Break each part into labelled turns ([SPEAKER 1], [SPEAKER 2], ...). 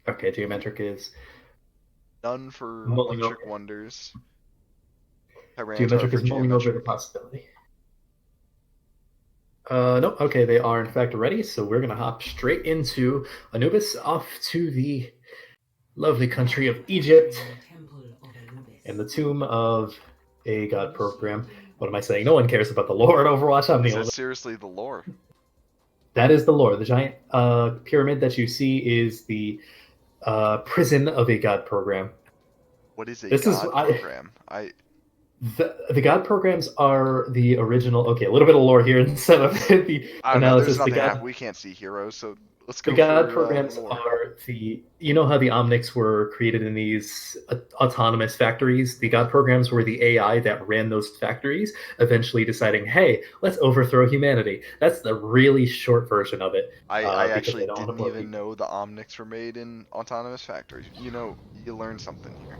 [SPEAKER 1] Okay, Geometric is
[SPEAKER 2] None for
[SPEAKER 1] mulling
[SPEAKER 2] One-Trick
[SPEAKER 1] over.
[SPEAKER 2] Wonders. Tyranitar
[SPEAKER 1] Geometric
[SPEAKER 2] for
[SPEAKER 1] is mulling over the
[SPEAKER 2] Geometric.
[SPEAKER 1] possibility. No, okay, they are in fact ready, so we're gonna hop straight into Anubis off to the lovely country of Egypt and the tomb of a god program. What am I saying? No one cares about the lore in Overwatch. I'm
[SPEAKER 2] Is
[SPEAKER 1] the
[SPEAKER 2] that
[SPEAKER 1] only.
[SPEAKER 2] seriously the lore?
[SPEAKER 1] That is the lore. The giant pyramid that you see is the prison of a god program.
[SPEAKER 2] What is a
[SPEAKER 1] This is
[SPEAKER 2] god program? I
[SPEAKER 1] the god programs are the original. Okay, a little bit of lore here instead of the
[SPEAKER 2] I don't know. There's
[SPEAKER 1] analysis.
[SPEAKER 2] nothing happening. We can't see heroes, so let's
[SPEAKER 1] The
[SPEAKER 2] go
[SPEAKER 1] god
[SPEAKER 2] for
[SPEAKER 1] programs
[SPEAKER 2] lore.
[SPEAKER 1] are the, you know how the Omnics were created in these autonomous factories? The god programs were the AI that ran those factories, eventually deciding, hey, let's overthrow humanity. That's the really short version of it,
[SPEAKER 2] I
[SPEAKER 1] because
[SPEAKER 2] actually
[SPEAKER 1] they don't want to
[SPEAKER 2] didn't
[SPEAKER 1] more
[SPEAKER 2] even
[SPEAKER 1] people.
[SPEAKER 2] know the Omnics were made in autonomous factories. You know, you learn something here.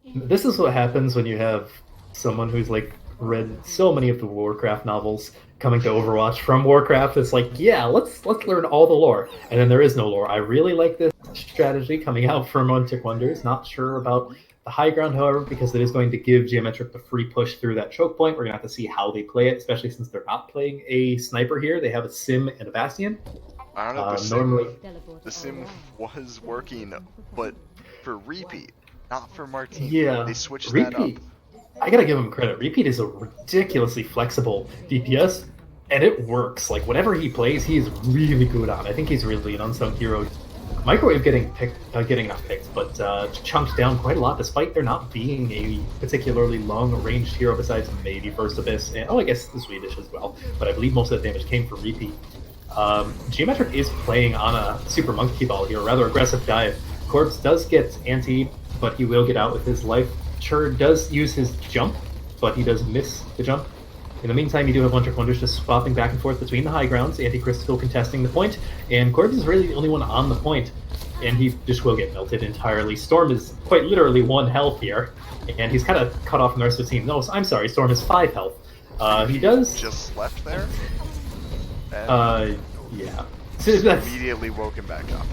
[SPEAKER 1] This is what happens when you have someone who's like read so many of the Warcraft novels coming to Overwatch from Warcraft. It's like, yeah, let's learn all the lore, and then there is no lore. I really like this strategy coming out from One-Tick Wonders. Not sure about the high ground, however, because it is going to give Geometric the free push through that choke point. We're gonna have to see how they play it, especially since they're not playing a sniper here. They have a Sim and a Bastion.
[SPEAKER 2] I don't know. The
[SPEAKER 1] Normally,
[SPEAKER 2] sim was working, but for repeat, not for Martini.
[SPEAKER 1] yeah,
[SPEAKER 2] They switched that up.
[SPEAKER 1] repeat. I gotta give him credit. Repeat is a ridiculously flexible DPS, and it works. Like whatever he plays, he's really good on. I think he's really an unsung hero. Microwave getting picked, getting not picked, but chunked down quite a lot, despite there not being a particularly long-ranged hero besides maybe First Abyss, and I guess the Swedish as well. But I believe most of the damage came from Repeat. Geometric is playing on a super monkey ball here, a rather aggressive dive. Corpse does get anti, but he will get out with his life. Chur does use his jump, but he does miss the jump. In the meantime, you do have One-Trick Wonders just swapping back and forth between the high grounds, Antichrystal contesting the point, and Corpse is really the only one on the point, and he just will get melted entirely. Storm is quite literally 1 health here, and he's kind of cut off from the rest of the team. No, I'm sorry, Storm is 5 health. He does...
[SPEAKER 2] just left there,
[SPEAKER 1] and yeah.
[SPEAKER 2] So that's immediately woken back up.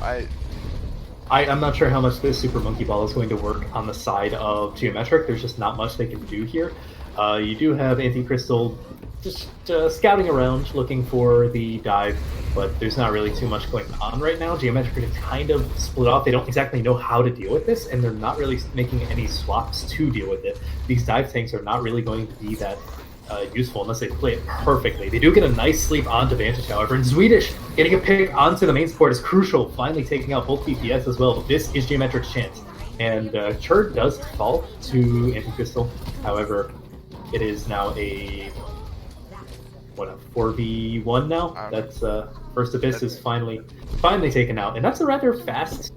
[SPEAKER 1] I'm not sure how much this Super Monkey Ball is going to work on the side of Geometric. There's just not much they can do here. You do have Anti-Crystal just scouting around, looking for the dive, but there's not really too much going on right now. Geometric is kind of split off. They don't exactly know how to deal with this, and they're not really making any swaps to deal with it. These dive tanks are not really going to be that useful unless they play it perfectly. They do get a nice sleep onto Vantage, however, and Swedish getting a pick onto the main support is crucial, finally taking out both DPS as well, but this is Geometric's chance. And Chur does fall to Anti-Crystal, however, it is now a 4v1 now? That's First Abyss is finally taken out, and that's a rather fast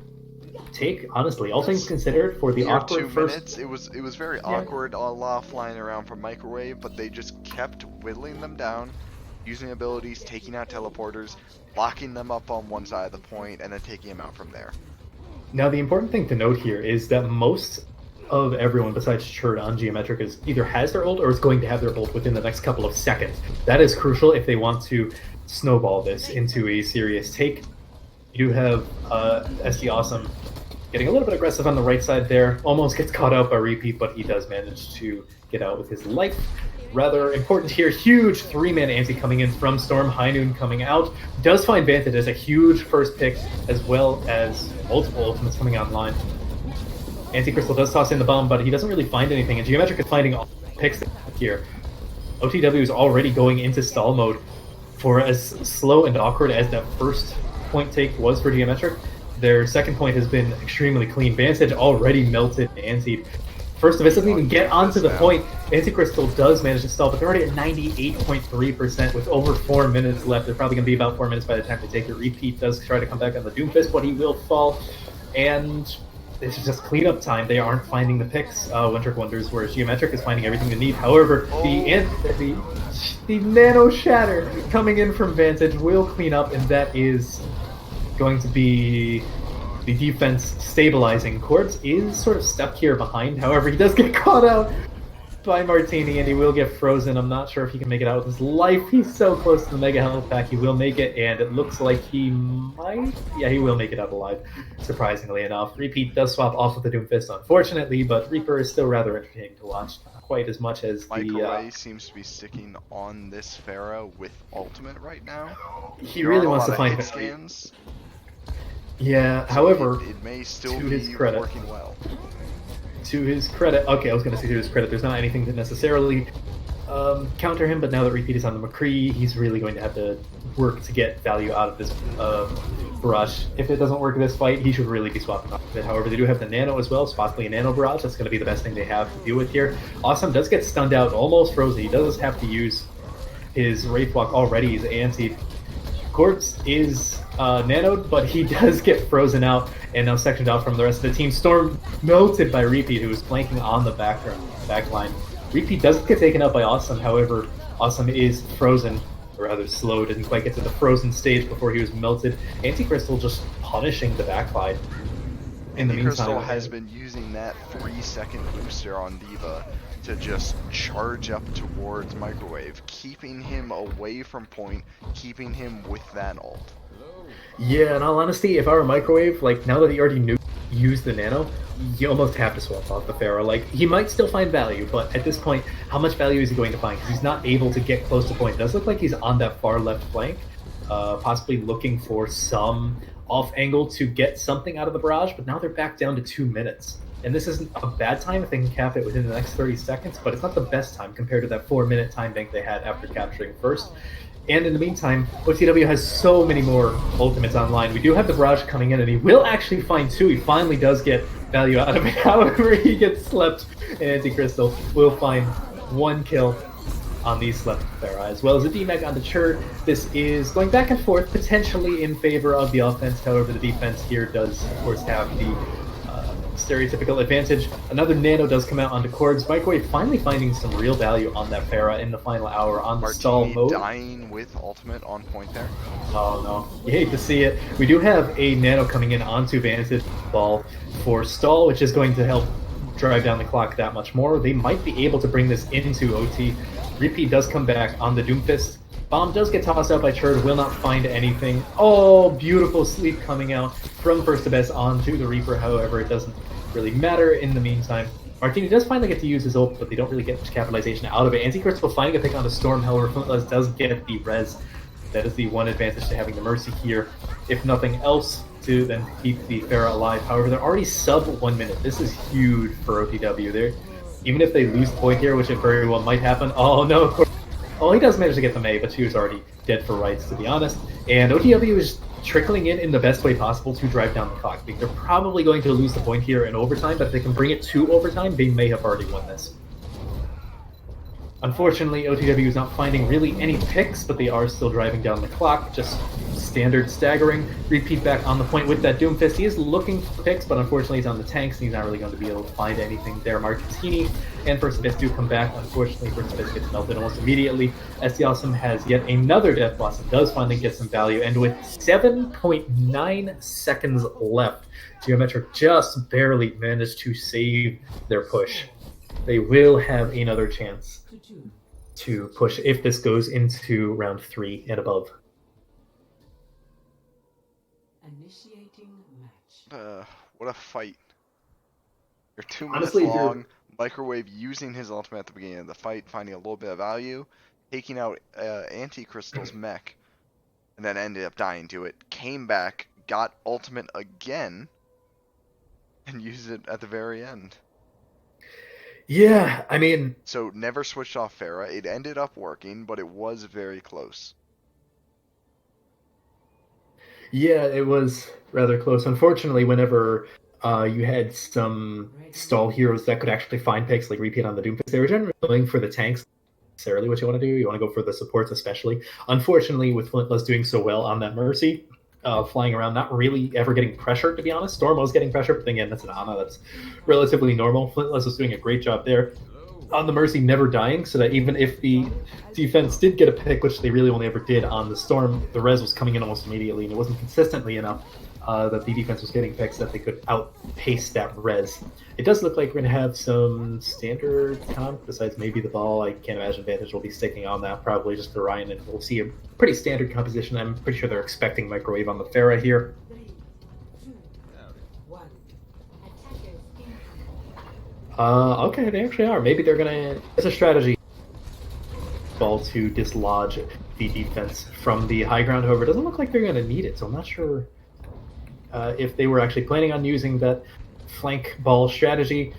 [SPEAKER 1] take, honestly, all things considered, for the awkward
[SPEAKER 2] 2
[SPEAKER 1] first
[SPEAKER 2] minutes. It was very awkward, a lot flying around from Microwave, but they just kept whittling them down, using abilities, taking out teleporters, locking them up on one side of the point, and then taking them out from there.
[SPEAKER 1] Now, the important thing to note here is that most of everyone besides Churd on Geometric is either has their ult or is going to have their ult within the next couple of seconds. That is crucial if they want to snowball this into a serious take. You do have SD Awesome getting a little bit aggressive on the right side there. Almost gets caught out by Repeat, but he does manage to get out with his life. Rather important here, huge 3-man anti coming in from Storm, High Noon coming out. Does find Vantage as a huge first pick, as well as multiple ultimates coming online. Anti-Crystal does toss in the bomb, but he doesn't really find anything, and Geometric is finding all picks here. OTW is already going into stall mode. For as slow and awkward as that first point take was for Geometric, their second point has been extremely clean. Vantage already melted Anti. First of it doesn't even get onto the point. Anti-Crystal does manage to stall, but they're already at 98.3% with over 4 minutes left. They're probably going to be about 4 minutes by the time they take it. Repeat does try to come back on the Doomfist, but he will fall. And this is just cleanup time. They aren't finding the picks. One-Trick Wonders, whereas Geometric is finding everything they need. However, the Nano Shatter coming in from Vantage will clean up, and that is going to be the defense stabilizing. Corpse is sort of stuck here behind. However, he does get caught out. by Martini, and he will get frozen. I'm not sure if he can make it out with his life. He's so close to the Mega Health Pack. He will make it, and it looks like he might... Yeah, he will make it out alive, surprisingly enough. Repeat does swap off with the Doomfist, unfortunately, but Reaper is still rather entertaining to watch. Not quite as much as
[SPEAKER 2] Microwave seems to be sticking on this Pharah with ultimate right now.
[SPEAKER 1] He really wants to find
[SPEAKER 2] scans.
[SPEAKER 1] Yeah,
[SPEAKER 2] So
[SPEAKER 1] however,
[SPEAKER 2] it may still
[SPEAKER 1] to
[SPEAKER 2] be
[SPEAKER 1] his credit,
[SPEAKER 2] working well.
[SPEAKER 1] To his credit, okay, I was going to say to his credit, there's not anything to necessarily counter him, but now that Repeat is on the McCree, he's really going to have to work to get value out of this barrage. If it doesn't work in this fight, he should really be swapping off of it. However, they do have the Nano as well, so possibly a Nano barrage. That's going to be the best thing they have to deal with here. Awesome does get stunned out, almost frozen. He does have to use his Wraith Walk already. He's anti. Quartz is nanoed, but he does get frozen out and now sectioned out from the rest of the team. Storm melted by Repeat, who is flanking on the back line. Repeat does get taken out by Awesome, however, Awesome is frozen, or rather slow, didn't quite get to the frozen stage before he was melted. Anti-Crystal just punishing the backline. In the meantime,
[SPEAKER 2] Crystal has been using that 3-second booster on Diva to just charge up towards Microwave, keeping him away from point, keeping him with that ult.
[SPEAKER 1] Yeah, in all honesty, if I were Microwave, like, now that he already used the Nano, you almost have to swap off the Pharah. Like, he might still find value, but at this point, how much value is he going to find? Because he's not able to get close to point. It does look like he's on that far left flank, possibly looking for some off angle to get something out of the barrage, but now they're back down to 2 minutes. And this isn't a bad time if they can cap it within the next 30 seconds, but it's not the best time compared to that 4-minute time bank they had after capturing first. And in the meantime, OTW has so many more ultimates online. We do have the barrage coming in, and he will actually find 2. He finally does get value out of it. However, he gets slept, and Anti-Crystal will find 1 kill on the slept Pharah, as well as a DMAG on the Chur. This is going back and forth, potentially in favor of the offense. However, the defense here does, of course, have the stereotypical advantage. Another Nano does come out onto Cords. Microwave finally finding some real value on that Pharah in the final hour on the stall mode.
[SPEAKER 2] Dying with ultimate on point there.
[SPEAKER 1] Oh no, you hate to see it. We do have a Nano coming in onto Vantage Ball for stall, which is going to help drive down the clock that much more. They might be able to bring this into OT. Repeat does come back on the Doomfist. Bomb does get tossed out by Churd, will not find anything. Oh, beautiful sleep coming out from First to Best onto the Reaper. However, it doesn't really matter in the meantime. Martini does finally get to use his ult, but they don't really get much capitalization out of it. Anti-Crystal finding a pick on the Storm, however, Flintless does get the res. That is the one advantage to having the Mercy here. If nothing else, to then keep the Pharah alive. However, they're already sub 1 minute. This is huge for OTW. They're, even if they lose point here, which it very well might happen. Oh no, of course. Oh, he does manage to get the Mei, but she was already dead for rights, to be honest. And OTW is trickling in the best way possible to drive down the clock. They're probably going to lose the point here in overtime, but if they can bring it to overtime, they may have already won this. Unfortunately, OTW is not finding really any picks, but they are still driving down the clock, just standard staggering. Repeat back on the point with that Doomfist. He is looking for picks, but unfortunately he's on the tanks, and he's not really going to be able to find anything there. Martini and First Abyss do come back. Unfortunately, First Abyss gets melted almost immediately. SD Awesome has yet another Death Blossom, does finally get some value, and with 7.9 seconds left, Geometric just barely managed to save their push. They will have another chance to push if this goes into round 3 and above.
[SPEAKER 3] Initiating match.
[SPEAKER 2] What a fight. You're 2 minutes
[SPEAKER 1] Honestly,
[SPEAKER 2] long. Microwave using his ultimate at the beginning of the fight, finding a little bit of value, taking out Anti-Crystal's mech, and then ended up dying to it. Came back, got ultimate again, and used it at the very end.
[SPEAKER 1] Yeah, I mean...
[SPEAKER 2] So never switched off Pharah. It ended up working, but it was very close.
[SPEAKER 1] Yeah, it was rather close. Unfortunately, whenever you had some stall heroes that could actually find picks, like Repeat on the Doomfist, they were generally going for the tanks. Necessarily what you want to do. You want to go for the supports especially. Unfortunately, with Flintless doing so well on that Mercy, flying around, not really ever getting pressured, to be honest. Storm was getting pressured, but then again, that's an Ana. That's relatively normal. Flintless was doing a great job there. on the Mercy never dying, so that even if the defense did get a pick, which they really only ever did on the Storm, the res was coming in almost immediately, and it wasn't consistently enough that the defense was getting picks that they could outpace that res. It does look like we're going to have some standard comp, besides maybe the ball. I can't imagine Vantage will be sticking on that, probably just Orion, and we'll see a pretty standard composition. I'm pretty sure they're expecting Microwave on the Pharah here.
[SPEAKER 3] 3, 2, 1.
[SPEAKER 1] Okay, they actually are. Maybe they're gonna. It's a strategy. Ball to dislodge the defense from the high ground. However, it doesn't look like they're gonna need it. So I'm not sure if they were actually planning on using that flank ball strategy.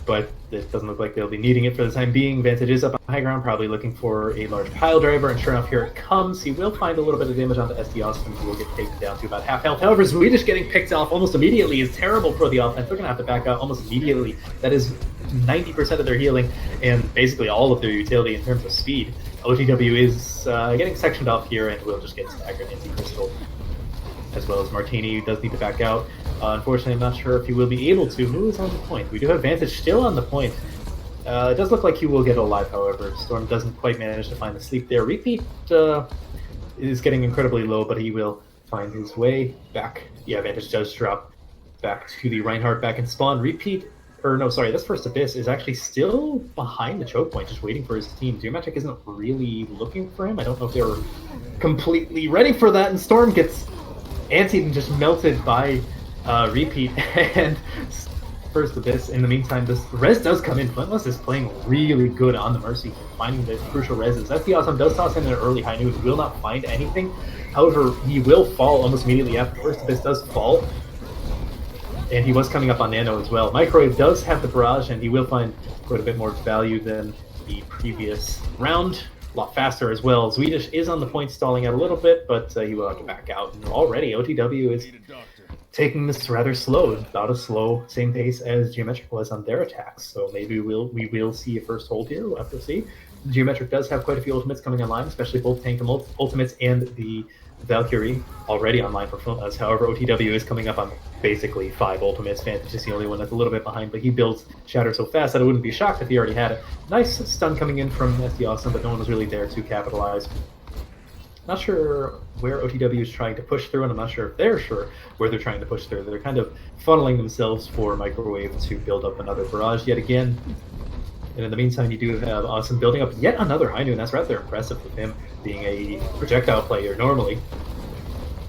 [SPEAKER 1] But it doesn't look like they'll be needing it for the time being. Vantage is up on high ground, probably looking for a large pile driver, and sure enough, here it comes. He will find a little bit of damage onto SD Austin, who will get taken down to about half health. However, Swedish getting picked off almost immediately is terrible for the offense. They're going to have to back out almost immediately. That is 90% of their healing and basically all of their utility in terms of speed. OTW is getting sectioned off here and will just get staggered into Crystal, as well as Martini does need to back out. Unfortunately, I'm not sure if he will be able to. Who is on the point? We do have Vantage still on the point. It does look like he will get alive, however. Storm doesn't quite manage to find the sleep there. Repeat is getting incredibly low, but he will find his way back. Yeah, Vantage does drop back to the Reinhardt back in spawn. Repeat, or no, sorry, this First Abyss is actually still behind the choke point, just waiting for his team. Geometric isn't really looking for him. I don't know if they were completely ready for that, and Storm gets antied and just melted by Repeat and First Abyss. In the meantime, this res does come in. Flintless is playing really good on the Mercy, finding the crucial reses. That's the awesome. Does toss in an early high news. Will not find anything. However, he will fall almost immediately after First Abyss does fall. And he was coming up on Nano as well. Microwave does have the barrage, and he will find quite a bit more value than the previous round. A lot faster as well. Swedish is on the point, stalling out a little bit, but he will have to back out. And already, OTW is taking this rather slow, about as slow, same pace as Geometric was on their attacks. So maybe we will see a first hold here. We'll have to see. Geometric does have quite a few ultimates coming online, especially both tank ultimates and the Valkyrie already online for Flintless. However, OTW is coming up on basically 5 ultimates. Vantage is the only one that's a little bit behind, but he builds Shatter so fast that I wouldn't be shocked if he already had it. Nice stun coming in from SD Awesome, but no one was really there to capitalize. Not sure where OTW is trying to push through, and I'm not sure if they're sure where they're trying to push through. They're kind of funneling themselves for Microwave to build up another barrage yet again. And in the meantime, you do have Awesome building up yet another high noon. That's rather impressive with him being a projectile player normally.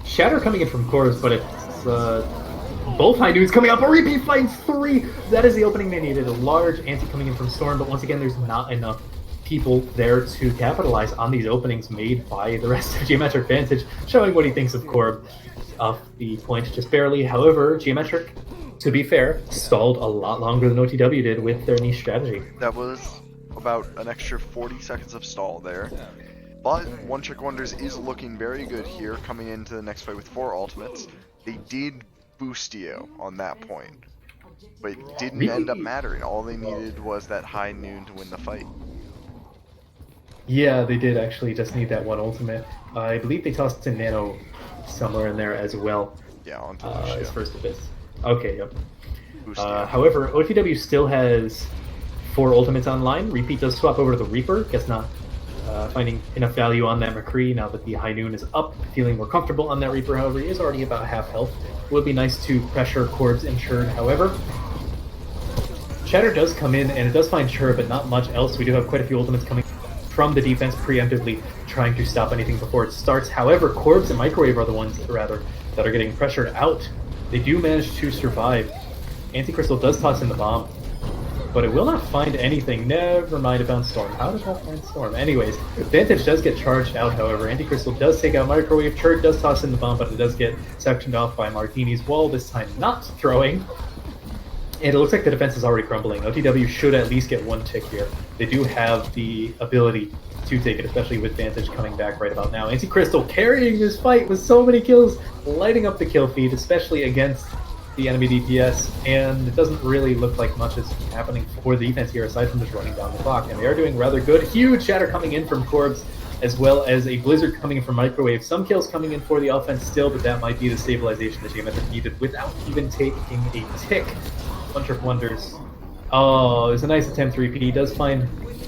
[SPEAKER 1] Shatter coming in from Corvus, but it's both high noons coming up. A repeat finds 3. That is the opening they needed. A large anti coming in from Storm, but once again, there's not enough people there to capitalize on these openings made by the rest of Geometric. Vantage showing what he thinks of Corb off the point just barely. However, Geometric, to be fair, stalled a lot longer than OTW did with their niche strategy.
[SPEAKER 2] That was about an extra 40 seconds of stall there. But One Trick Wonders is looking very good here, coming into the next fight with 4 ultimates. They did boost you on that point, but it didn't end up mattering. All they needed was that high noon to win the fight.
[SPEAKER 1] Yeah, they did actually just need that one ultimate. I believe they tossed in Nano somewhere in there as well.
[SPEAKER 2] Yeah, on
[SPEAKER 1] his First Abyss. Okay, yep.
[SPEAKER 2] Boostia.
[SPEAKER 1] However, OTW still has 4 ultimates online. Repeat does swap over to the Reaper. Guess not finding enough value on that McCree now that the high noon is up. Feeling more comfortable on that Reaper, however, he is already about half health. Would be nice to pressure Corb's insured, however. Shatter does come in, and it does find Sure, but not much else. We do have quite a few ultimates coming from the defense preemptively trying to stop anything before it starts. However, Corbs and Microwave are the ones that are getting pressured out. They do manage to survive. Anti-Crystal does toss in the bomb, but it will not find anything. Never mind about Storm. How did that find Storm? Anyways, Vantage does get charged out, however. Anti-Crystal does take out Microwave. Church does toss in the bomb, but it does get sectioned off by Martini's wall, this time not throwing. And it looks like the defense is already crumbling. OTW should at least get 1 tick here. They do have the ability to take it, especially with Vantage coming back right about now. Anti-Crystal carrying this fight with so many kills, lighting up the kill feed, especially against the enemy DPS, and it doesn't really look like much is happening for the defense here aside from just running down the clock, and they are doing rather good. Huge shatter coming in from Corbs, as well as a Blizzard coming in from Microwave. Some kills coming in for the offense still, but that might be the stabilization that Geometric needed without even taking a tick. One Trick Wonders Oh, it was a nice attempt to repeat. He does find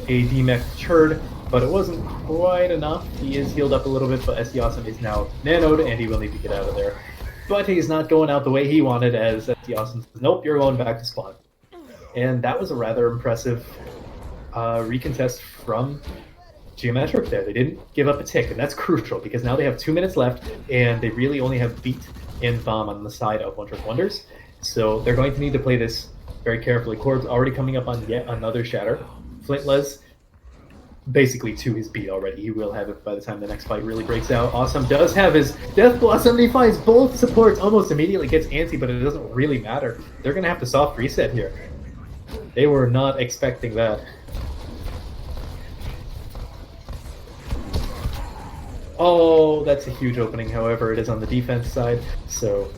[SPEAKER 1] a DMech Churd, but it wasn't quite enough. He is healed up a little bit, but SD Awesome is now nanoed, and he will need to get out of there. But he's not going out the way he wanted, as SD Awesome says, nope, you're going back to spawn. And that was a rather impressive recontest from Geometric there. They didn't give up a tick, and that's crucial, because now they have 2 minutes left, and they really only have Beat and Bomb on the side of One Trick Wonders. So they're going to need to play this very carefully. Corb's already coming up on yet another Shatter. Flintless basically to his beat already. He will have it by the time the next fight really breaks out. Awesome does have his Death Blossom. He finds both supports almost immediately, gets antsy, but it doesn't really matter. They're going to have to soft reset here. They were not expecting that. Oh, that's a huge opening. However, it is on the defense side, so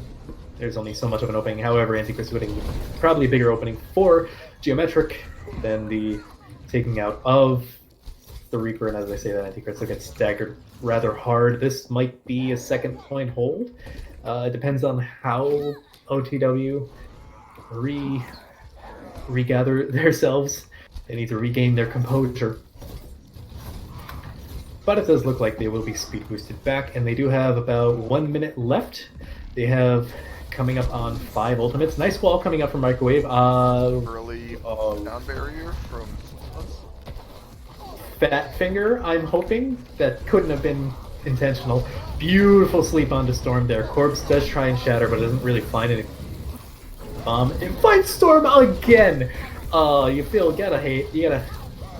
[SPEAKER 1] there's only so much of an opening. However, Antichrist winning probably a bigger opening for Geometric than the taking out of the Reaper, and as I say that, Antichrist will get staggered rather hard. This might be a second point hold. It depends on how OTW regather themselves. They need to regain their composure. But it does look like they will be speed boosted back, and they do have about 1 minute left. They have coming up on 5 ultimates. Nice wall coming up from Microwave.
[SPEAKER 2] Early down barrier from
[SPEAKER 1] Fat Finger, I'm hoping. That couldn't have been intentional. Beautiful sleep onto Storm there. Corpse does try and shatter, but doesn't really find it. It finds Storm again! You gotta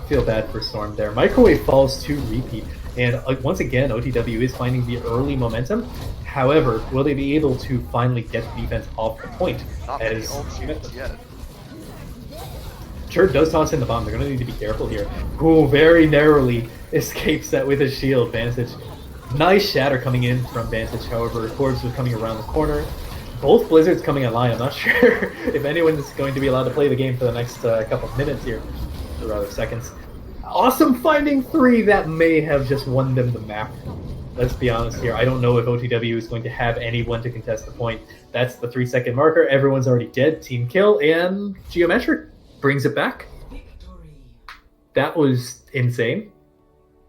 [SPEAKER 1] feel bad for Storm there. Microwave falls to repeat. And once again, OTW is finding the early momentum. However, will they be able to finally get the defense off the point?
[SPEAKER 2] not many ults yet.
[SPEAKER 1] Churd does toss in the bomb. They're going to need to be careful here. Ooh, very narrowly escapes that with his shield. Vantage. Nice shatter coming in from Vantage. However, Corbs was coming around the corner. Both Blizzards coming online. I'm not sure if anyone's going to be allowed to play the game for the next couple of minutes here. Or rather, seconds. Awesome finding 3. That may have just won them the map. Let's be honest here. I don't know if OTW is going to have anyone to contest the point. That's the 3-second marker. Everyone's already dead. Team kill. And Geometric brings it back. That was insane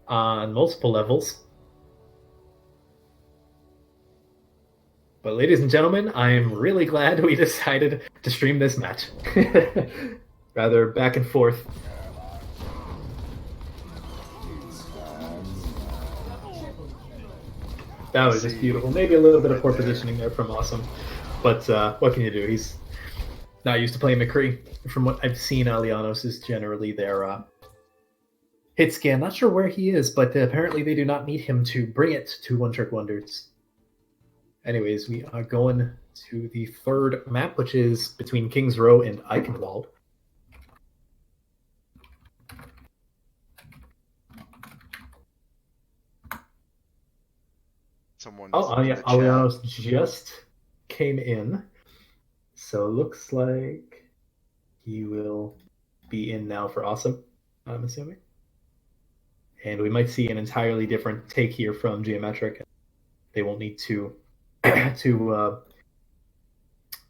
[SPEAKER 1] on multiple levels. But ladies and gentlemen, I'm really glad we decided to stream this match. Rather back and forth. That was just beautiful. Maybe a little bit of poor positioning there from Awesome. But what can you do? He's not used to playing McCree. From what I've seen, Alianos is generally their hit scan. Not sure where he is, but apparently they do not need him to bring it to One Trick Wonders. Anyways, we are going to the third map, which is between King's Row and Eichenwald. Alianos just came in. So looks like he will be in now for Awesome, I'm assuming. And we might see an entirely different take here from Geometric. They won't need to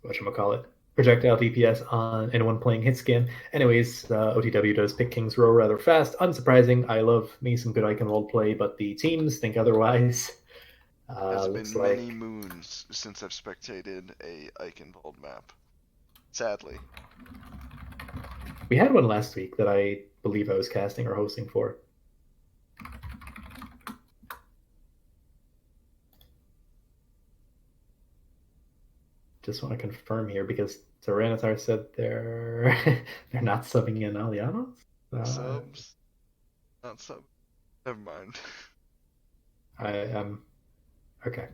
[SPEAKER 1] whatchamacallit, projectile DPS on anyone playing hit scan. Anyways, OTW does pick King's Row rather fast. Unsurprising. I love me some good Eichenwald play, but the teams think otherwise.
[SPEAKER 2] It's been many moons since I've spectated a Eichenwald map. Sadly.
[SPEAKER 1] We had one last week that I believe I was casting or hosting for. Just want to confirm here because Tyranitar said they're not subbing in Alianos.
[SPEAKER 2] Subs? Not sub. Never mind.
[SPEAKER 1] I am. Okay.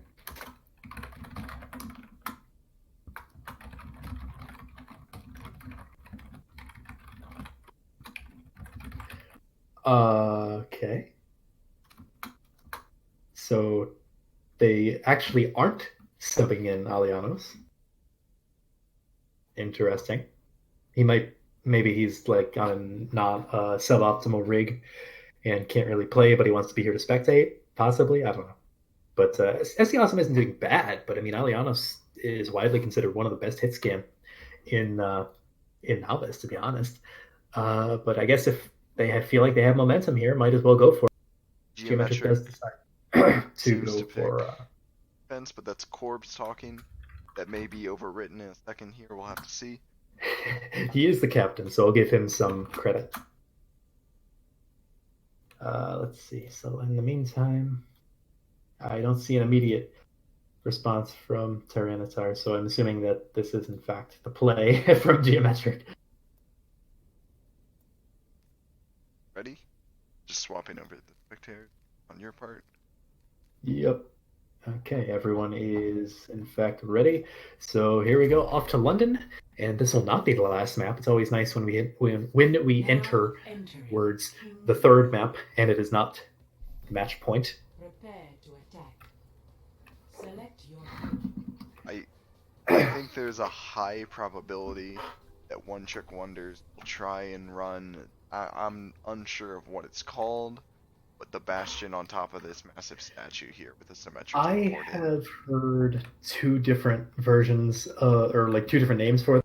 [SPEAKER 1] Okay. So they actually aren't subbing in Alianos. Interesting. Maybe he's like on not a suboptimal rig and can't really play, but he wants to be here to spectate. Possibly, I don't know. But SC Awesome isn't doing bad. But I mean, Alianos is widely considered one of the best hit scan in in Novice, to be honest. But I guess if feel like they have momentum here, might as well go for it. Geometric does decide to
[SPEAKER 2] seems
[SPEAKER 1] go
[SPEAKER 2] to
[SPEAKER 1] for.
[SPEAKER 2] pick defense, but that's Corbs talking. That may be overwritten in a second here. We'll have to see.
[SPEAKER 1] He is the captain, so I'll give him some credit. Let's see. So in the meantime, I don't see an immediate response from Tyranitar, so I'm assuming that this is in fact the play from Geometric.
[SPEAKER 2] Ready? Just swapping over the spectator on your part.
[SPEAKER 1] Yep. Okay, everyone is in fact ready. So here we go, off to London, and this will not be the last map. It's always nice when we enter words the third map, and it is not match point.
[SPEAKER 3] Prepare to attack. Select your.
[SPEAKER 2] I think there's a high probability that One Trick Wonders will try and run. I'm unsure of what it's called, but the bastion on top of this massive statue here with a symmetric.
[SPEAKER 1] I have heard two different versions, or like two different names for it.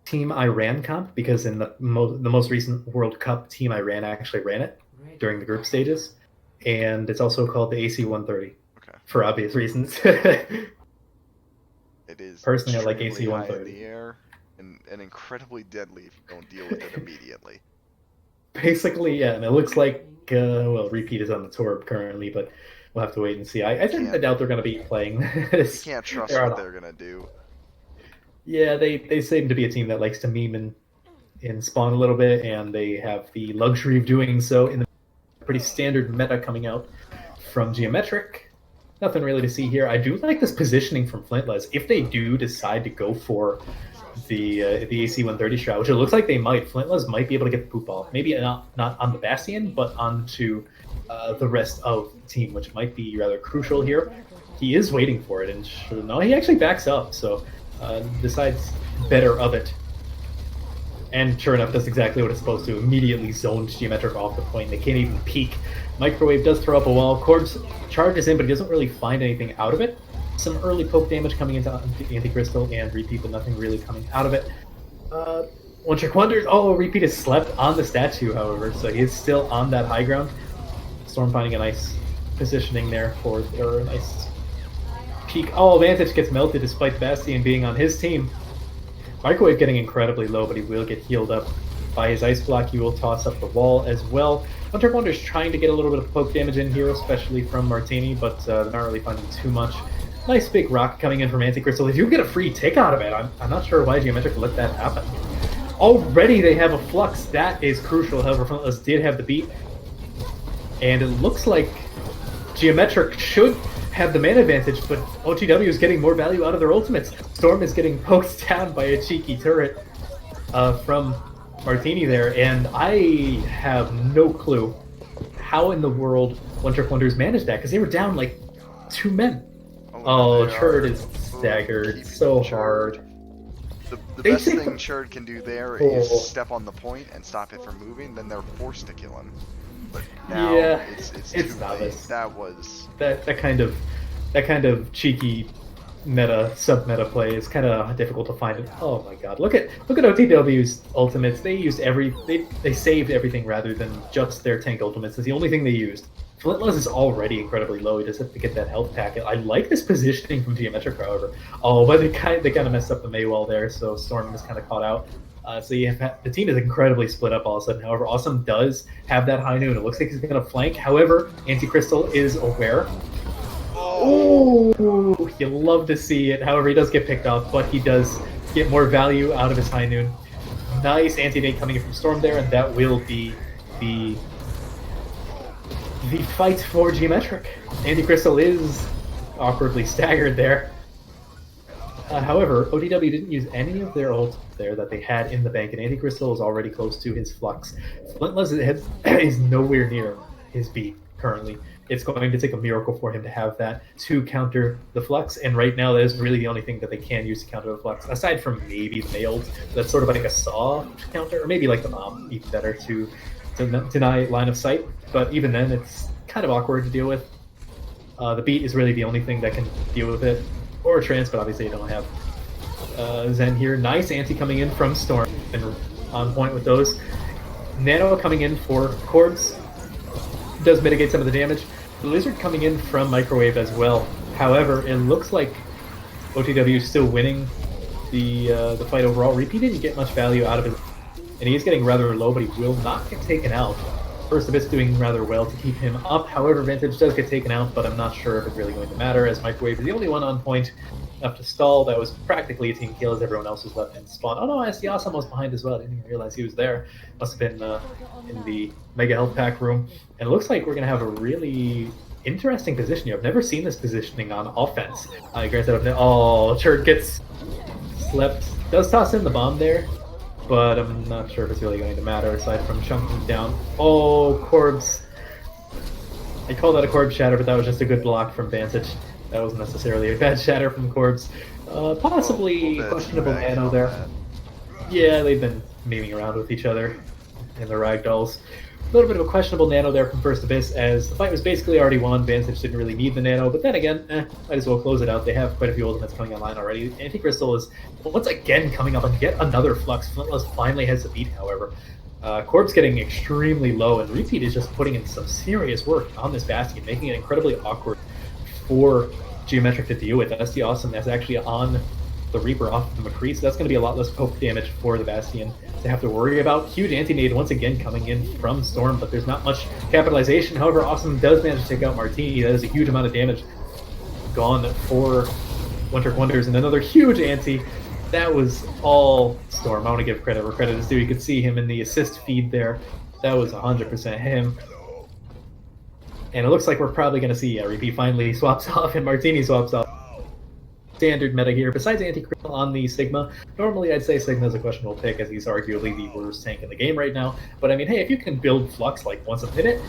[SPEAKER 1] Team Iran comp, because in the most recent World Cup, Team Iran actually ran it during the group stages, and it's also called the AC-130.
[SPEAKER 2] Okay.
[SPEAKER 1] For obvious reasons.
[SPEAKER 2] It is
[SPEAKER 1] personally I like
[SPEAKER 2] extremely high
[SPEAKER 1] AC-130
[SPEAKER 2] in the air and incredibly deadly if you don't deal with it immediately.
[SPEAKER 1] Basically, yeah, and it looks like well, Repeat is on the tour currently, but we'll have to wait and see. I doubt they're going to be playing this.
[SPEAKER 2] You can't trust what they're going to do.
[SPEAKER 1] Yeah, they seem to be a team that likes to meme in spawn a little bit, and they have the luxury of doing so in the pretty standard meta coming out from Geometric. Nothing really to see here. I do like this positioning from Flintless. If they do decide to go for the AC-130 strat, which it looks like they might, Flintless might be able to get the poop ball. Maybe not on the Bastion, but onto the rest of the team, which might be rather crucial here. He is waiting for it, and no, he actually backs up, so decides better of it. And sure enough, does exactly what it's supposed to. Immediately zoned Geometric off the point. They can't even peek. Microwave does throw up a wall. Corbs charges in, but he doesn't really find anything out of it. Some early poke damage coming into Anti-Crystal and Repeat, but nothing really coming out of it. One Trick Wonders. Oh, Repeat has slept on the statue, however, so he is still on that high ground. Storm finding a nice positioning there or a nice peek. Oh, Vantage gets melted despite Bastion being on his team. Microwave getting incredibly low, but he will get healed up by his ice block. He will toss up the wall as well. One Trick Wonder's trying to get a little bit of poke damage in here, especially from Martini, but they're not really finding too much. Nice big rock coming in from Anti-Crystal. They do get a free tick out of it. I'm not sure why Geometric let that happen. Already they have a flux. That is crucial. However, Frontless did have the beat. And it looks like Geometric should have the man advantage, but OTW is getting more value out of their ultimates. Storm is getting poked down by a cheeky turret from Martini there, and I have no clue how in the world One Trick Wonders managed that, because they were down like 2 men. Oh, Churd is staggered so hard.
[SPEAKER 2] The best thing Churd can do there is step on the point and stop it from moving, then they're forced to kill him. But now it's too
[SPEAKER 1] Novice.
[SPEAKER 2] late. That was
[SPEAKER 1] that kind of cheeky sub-meta play is kind of difficult to find. Oh my god, look at OTW's ultimates. They used they saved everything rather than just their tank ultimates. It's the only thing they used. Flintless is already incredibly low. He does have to get that health packet. I like this positioning from Geometric, however. Oh, but they kind of messed up the Maywall there, so Storm was kind of caught out. So the team is incredibly split up all of a sudden. However, Awesome does have that high noon. It looks like he's going to flank. However, Anti-Crystal is aware. Oh, you love to see it. However, he does get picked off, but he does get more value out of his high noon. Nice anti-nade coming in from Storm there, and that will be the fight for Geometric. Anti-Crystal is awkwardly staggered there. However, OTW didn't use any of their ult there that they had in the bank, and Anti-Crystal is already close to his flux. Flintless is nowhere near his beat currently. It's going to take a miracle for him to have that to counter the flux, and right now that is really the only thing that they can use to counter the flux, aside from maybe the Mailed. That's sort of like a saw counter, or maybe like the bomb, even better to deny line of sight. But even then, it's kind of awkward to deal with. The beat is really the only thing that can deal with it. Or a trance, but obviously you don't have Zen here. Nice anti coming in from Storm. been on point with those. Nano coming in for Corbs does mitigate some of the damage. The Lizard coming in from Microwave as well. However, it looks like OTW is still winning the fight overall. Repeat didn't get much value out of it, and he is getting rather low, but he will not get taken out. First Abyss doing rather well to keep him up. However, Vantage does get taken out, but I'm not sure if it's really going to matter, as Microwave is the only one on point enough to stall. That was practically a team kill, as everyone else was left in spawn. Oh no, SD Awesome was behind as well. I didn't even realize he was there. Must have been in the Mega Health Pack room. And it looks like we're going to have a really interesting position here. I've never seen this positioning on offense. Churd gets slept. Does toss in the bomb there, but I'm not sure if it's really going to matter aside from chunking down. Oh, Corbs. I call that a Corb shatter, but that was just a good block from Vantage. That wasn't necessarily a bad shatter from Corbs. Possibly questionable nano there. Yeah, they've been memeing around with each other in the ragdolls. A little bit of a questionable nano there from First Abyss, as the fight was basically already won. Vantage didn't really need the nano, but then again, might as well close it out. They have quite a few ultimates coming online already. Anti-Crystal is once again coming up on yet another flux. Flintless finally has the beat, however. Corb's getting extremely low, and Repeat is just putting in some serious work on this Bastion, making it incredibly awkward for Geometric to deal with. SD Awesome is actually on the Reaper off the McCree, so that's going to be a lot less poke damage for the Bastion to have to worry about. Huge anti-nade once again coming in from Storm, but there's not much capitalization. However, Awesome does manage to take out Martini. That is a huge amount of damage gone for One Trick Wonders, and another huge anti. That was all Storm. I want to give credit where credit is due. You could see him in the assist feed there. That was 100% him. And it looks like we're probably going to see Repeat finally swaps off and Martini swaps off. Standard meta here. Besides Anti-Crystal on the Sigma, normally I'd say Sigma is a questionable pick, as he's arguably the worst tank in the game right now. But I mean, hey, if you can build Flux like once a minute,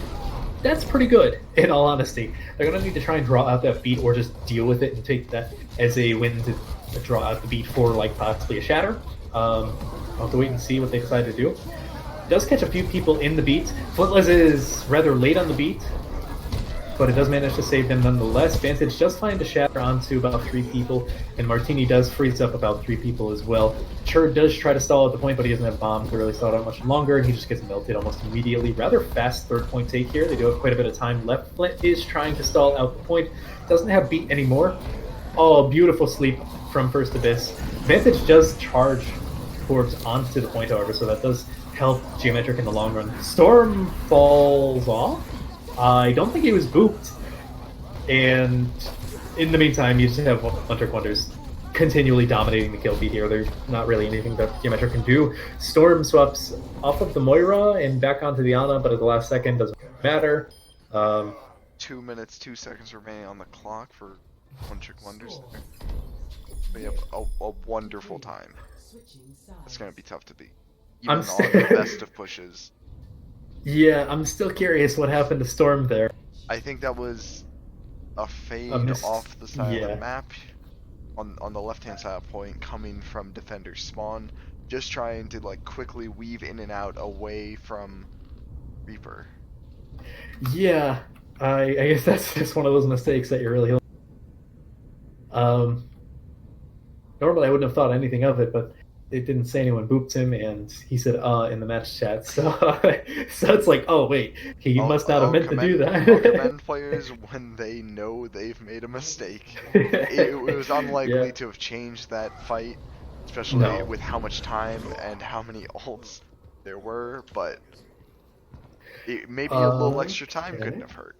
[SPEAKER 1] that's pretty good, in all honesty. They're going to need to try and draw out that beat or just deal with it and take that as a win to draw out the beat for like possibly a shatter. I'll have to wait and see what they decide to do. Does catch a few people in the beat. Flintless is rather late on the beat, but it does manage to save them nonetheless. Vantage does find a shatter onto about 3 people, and Martini does freeze up about 3 people as well. Chur does try to stall at the point, but he doesn't have bomb to really stall out much longer, and he just gets melted almost immediately. Rather fast third point take here. They do have quite a bit of time left. Flint is trying to stall out the point. Doesn't have beat anymore. Oh, beautiful sleep from First Abyss. Vantage does charge Corbs onto the point, however, so that does help Geometric in the long run. Storm falls off. I don't think he was booped, and in the meantime, you just have One Trick Wonders continually dominating the kill feed here. There's not really anything that Geometric can do. Storm swaps off of the Moira and back onto the Ana, but at the last second doesn't matter.
[SPEAKER 2] 2 minutes, 2 seconds remaining on the clock for One Trick Wonders. We have a wonderful time. It's going to be tough to beat, even on the best of pushes.
[SPEAKER 1] Yeah, I'm still curious what happened to Storm there.
[SPEAKER 2] I think that was a fade off the side of the map on the left-hand side point coming from Defender's spawn, just trying to like quickly weave in and out away from Reaper.
[SPEAKER 1] Yeah, I guess that's just one of those mistakes that you're really... normally I wouldn't have thought anything of it, but it didn't say anyone booped him, and he said in the match chat, so so it's like, oh wait, he must not have meant to do that.
[SPEAKER 2] I'll commend players when they know they've made a mistake. It was unlikely to have changed that fight, especially with how much time and how many ults there were, but maybe a little extra time couldn't have hurt.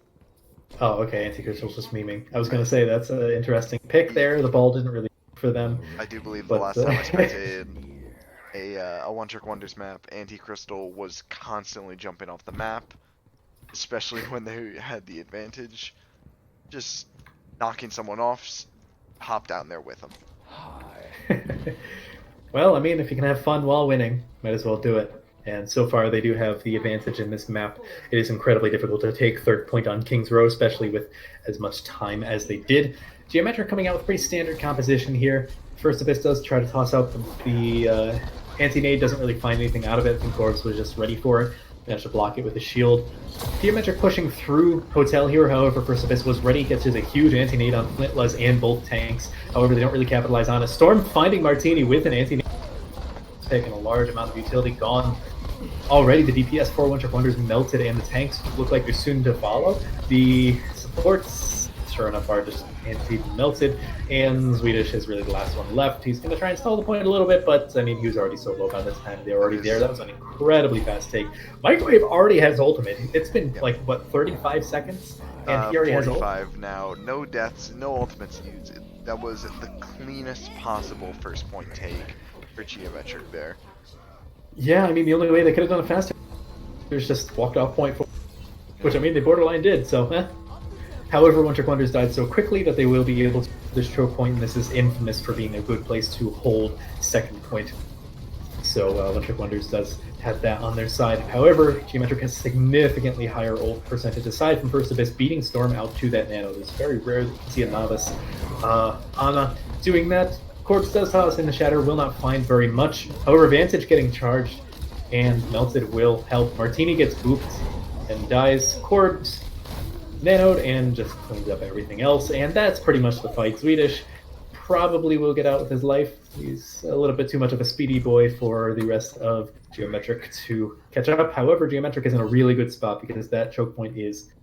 [SPEAKER 1] Oh, okay, Anti-Crystal's just memeing. I was going to say, that's an interesting pick there. The ball didn't really for them.
[SPEAKER 2] I do believe the last time I spectated a One Trick Wonders map, Anti-Crystal was constantly jumping off the map, especially when they had the advantage. Just knocking someone off, hop down there with them.
[SPEAKER 1] Well, I mean, if you can have fun while winning, might as well do it. And so far, they do have the advantage in this map. It is incredibly difficult to take third point on King's Row, especially with as much time as they did. Geometric coming out with pretty standard composition here. First Abyss does try to toss out the anti-nade, doesn't really find anything out of it. I think Corbs was just ready for it. Managed to block it with a shield. Geometric pushing through Hotel here, however, First Abyss was ready. Gets a huge anti-nade on Flintless and both tanks. However, they don't really capitalize on it. Storm finding Martini with an anti-nade. taking a large amount of utility gone. Already the DPS for Winter Wonders melted, and the tanks look like they're soon to follow. The supports, sure enough, are just anti-melted, and Swedish is really the last one left. He's going to try and stall the point a little bit, but I mean, he was already so low by this time. They were already there. That was an incredibly fast take. Microwave already has ultimate. It's been like, what, 35 seconds? And he already has ult.
[SPEAKER 2] 45 now. No deaths, no ultimates used. That was the cleanest possible first point take for Geometric there.
[SPEAKER 1] Yeah, I mean, the only way they could have done it faster was just walked off point, which I mean, they borderline did, so However, Winter Wonders died so quickly that they will be able to this choke point, and this is infamous for being a good place to hold second point. So Winter Wonders does have that on their side. However, Geometric has significantly higher ult percentage aside from First Abyss beating Storm out to that nano. It's very rare to see a Novice. Ana doing that. Corpse does toss in the Shatter, will not find very much. However, Vantage getting charged and melted will help. Martini gets booped and dies. Corpse nanoed and just cleans up everything else, and that's pretty much the fight. Swedish probably will get out with his life. He's a little bit too much of a speedy boy for the rest of Geometric to catch up. However, Geometric is in a really good spot because that choke point is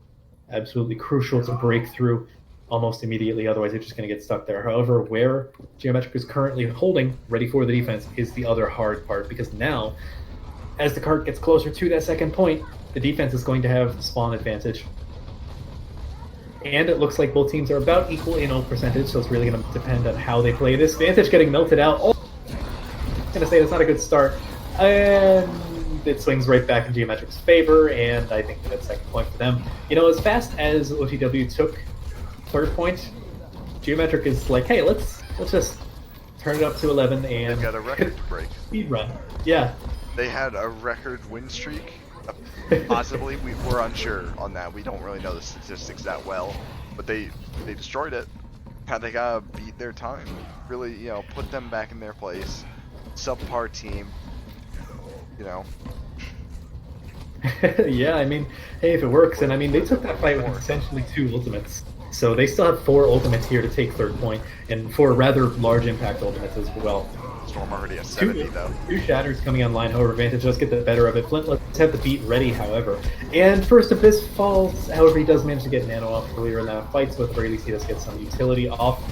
[SPEAKER 1] absolutely crucial to break through almost immediately, otherwise they're just going to get stuck there. However, where Geometric is currently holding, ready for the defense, is the other hard part, because now, as the cart gets closer to that second point, the defense is going to have spawn advantage. And it looks like both teams are about equal in ult percentage, so it's really going to depend on how they play this. Vantage getting melted out. Oh, I'm going to say that's not a good start. And it swings right back in Geometric's favor, and I think that's second point for them. You know, as fast as OTW took third point, Geometric is like, hey, let's just turn it up to 11 and
[SPEAKER 2] They've got a record to break.
[SPEAKER 1] Speed run. Yeah.
[SPEAKER 2] They had a record win streak. Possibly, we're unsure on that. We don't really know the statistics that well, but they destroyed it. How they gotta beat their time. Really, you know, put them back in their place. Subpar team. You know.
[SPEAKER 1] Yeah, I mean, hey, if it works, and I mean, they took that fight with essentially 2 ultimates. So they still have 4 ultimates here to take third point, and 4 rather large impact ultimates as well.
[SPEAKER 2] Storm already has 70 though.
[SPEAKER 1] 2 shatters coming online, however, Vantage does get the better of it. Flint let's have the beat ready, however. And First Abyss falls, however, he does manage to get Nano off earlier in that fight, so at the very least he does get some utility off.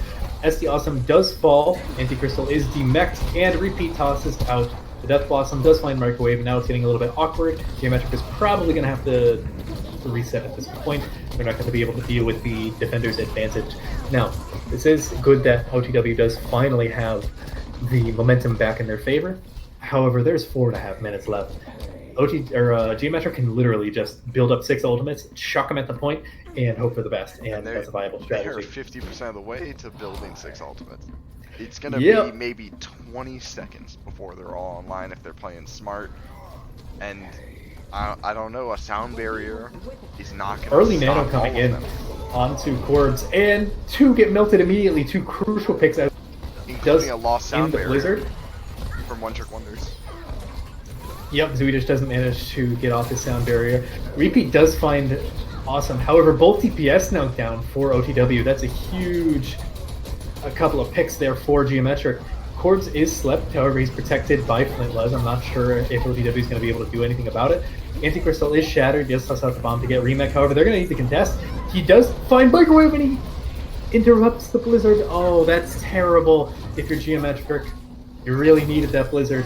[SPEAKER 1] SD Awesome does fall, Anti-Crystal is demeched, and Repeat tosses out. The Death Blossom does find Microwave, and now it's getting a little bit awkward. Geometric is probably going to have to reset at this point. They're not going to be able to deal with the defender's advantage. Now, this is good that OTW does finally have the momentum back in their favor. However, there's 4.5 minutes left. Geometric can literally just build up 6 ultimates, chuck them at the point, and hope for the best. And that's a viable strategy.
[SPEAKER 2] They're 50% of the way to building 6 ultimates. It's gonna be maybe 20 seconds before they're all online if they're playing smart. And I don't know, a sound barrier is not gonna
[SPEAKER 1] early
[SPEAKER 2] stop
[SPEAKER 1] nano coming in
[SPEAKER 2] them.
[SPEAKER 1] onto Corbs, and 2 get melted immediately. 2 crucial picks out.
[SPEAKER 2] Including a lost sound barrier
[SPEAKER 1] Blizzard
[SPEAKER 2] from One Trick Wonders.
[SPEAKER 1] Yep, Swedish doesn't manage to get off his sound barrier. Repeat does find Awesome. However, both DPS now down for OTW. That's a couple of picks there for Geometric. Corbs is slept, however, he's protected by Flintless. I'm not sure if OTW is going to be able to do anything about it. Anti-Crystal is shattered, just toss out the bomb to get remake. However, they're going to need to contest. He does find Microwave, and he interrupts the Blizzard. Oh, that's terrible. If you're Geometric, you really needed that Blizzard.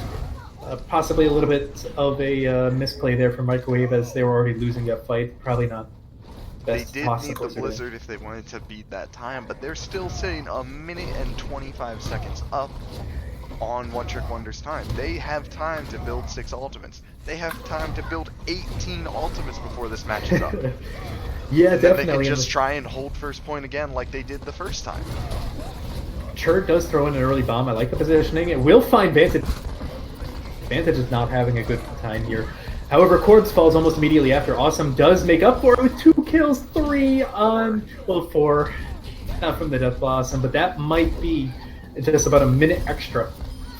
[SPEAKER 1] Possibly a little bit of a misplay there for Microwave, as they were already losing that fight. Probably not best
[SPEAKER 2] They did need
[SPEAKER 1] possible
[SPEAKER 2] the Blizzard if they wanted to beat that time, but they're still sitting 1 minute and 25 seconds up on One Trick Wonder's time. They have time to build 6 ultimates. They have time to build 18 ultimates before this match is up.
[SPEAKER 1] Yeah,
[SPEAKER 2] and
[SPEAKER 1] definitely.
[SPEAKER 2] Then they can just try and hold first point again like they did the first time.
[SPEAKER 1] Chert does throw in an early bomb. I like the positioning. It will find Vantage. Vantage is not having a good time here. However, Corbs falls almost immediately after. Awesome does make up for it with 2 kills, 3 on, well, 4. Not from the Death Blossom, but that might be just about a minute extra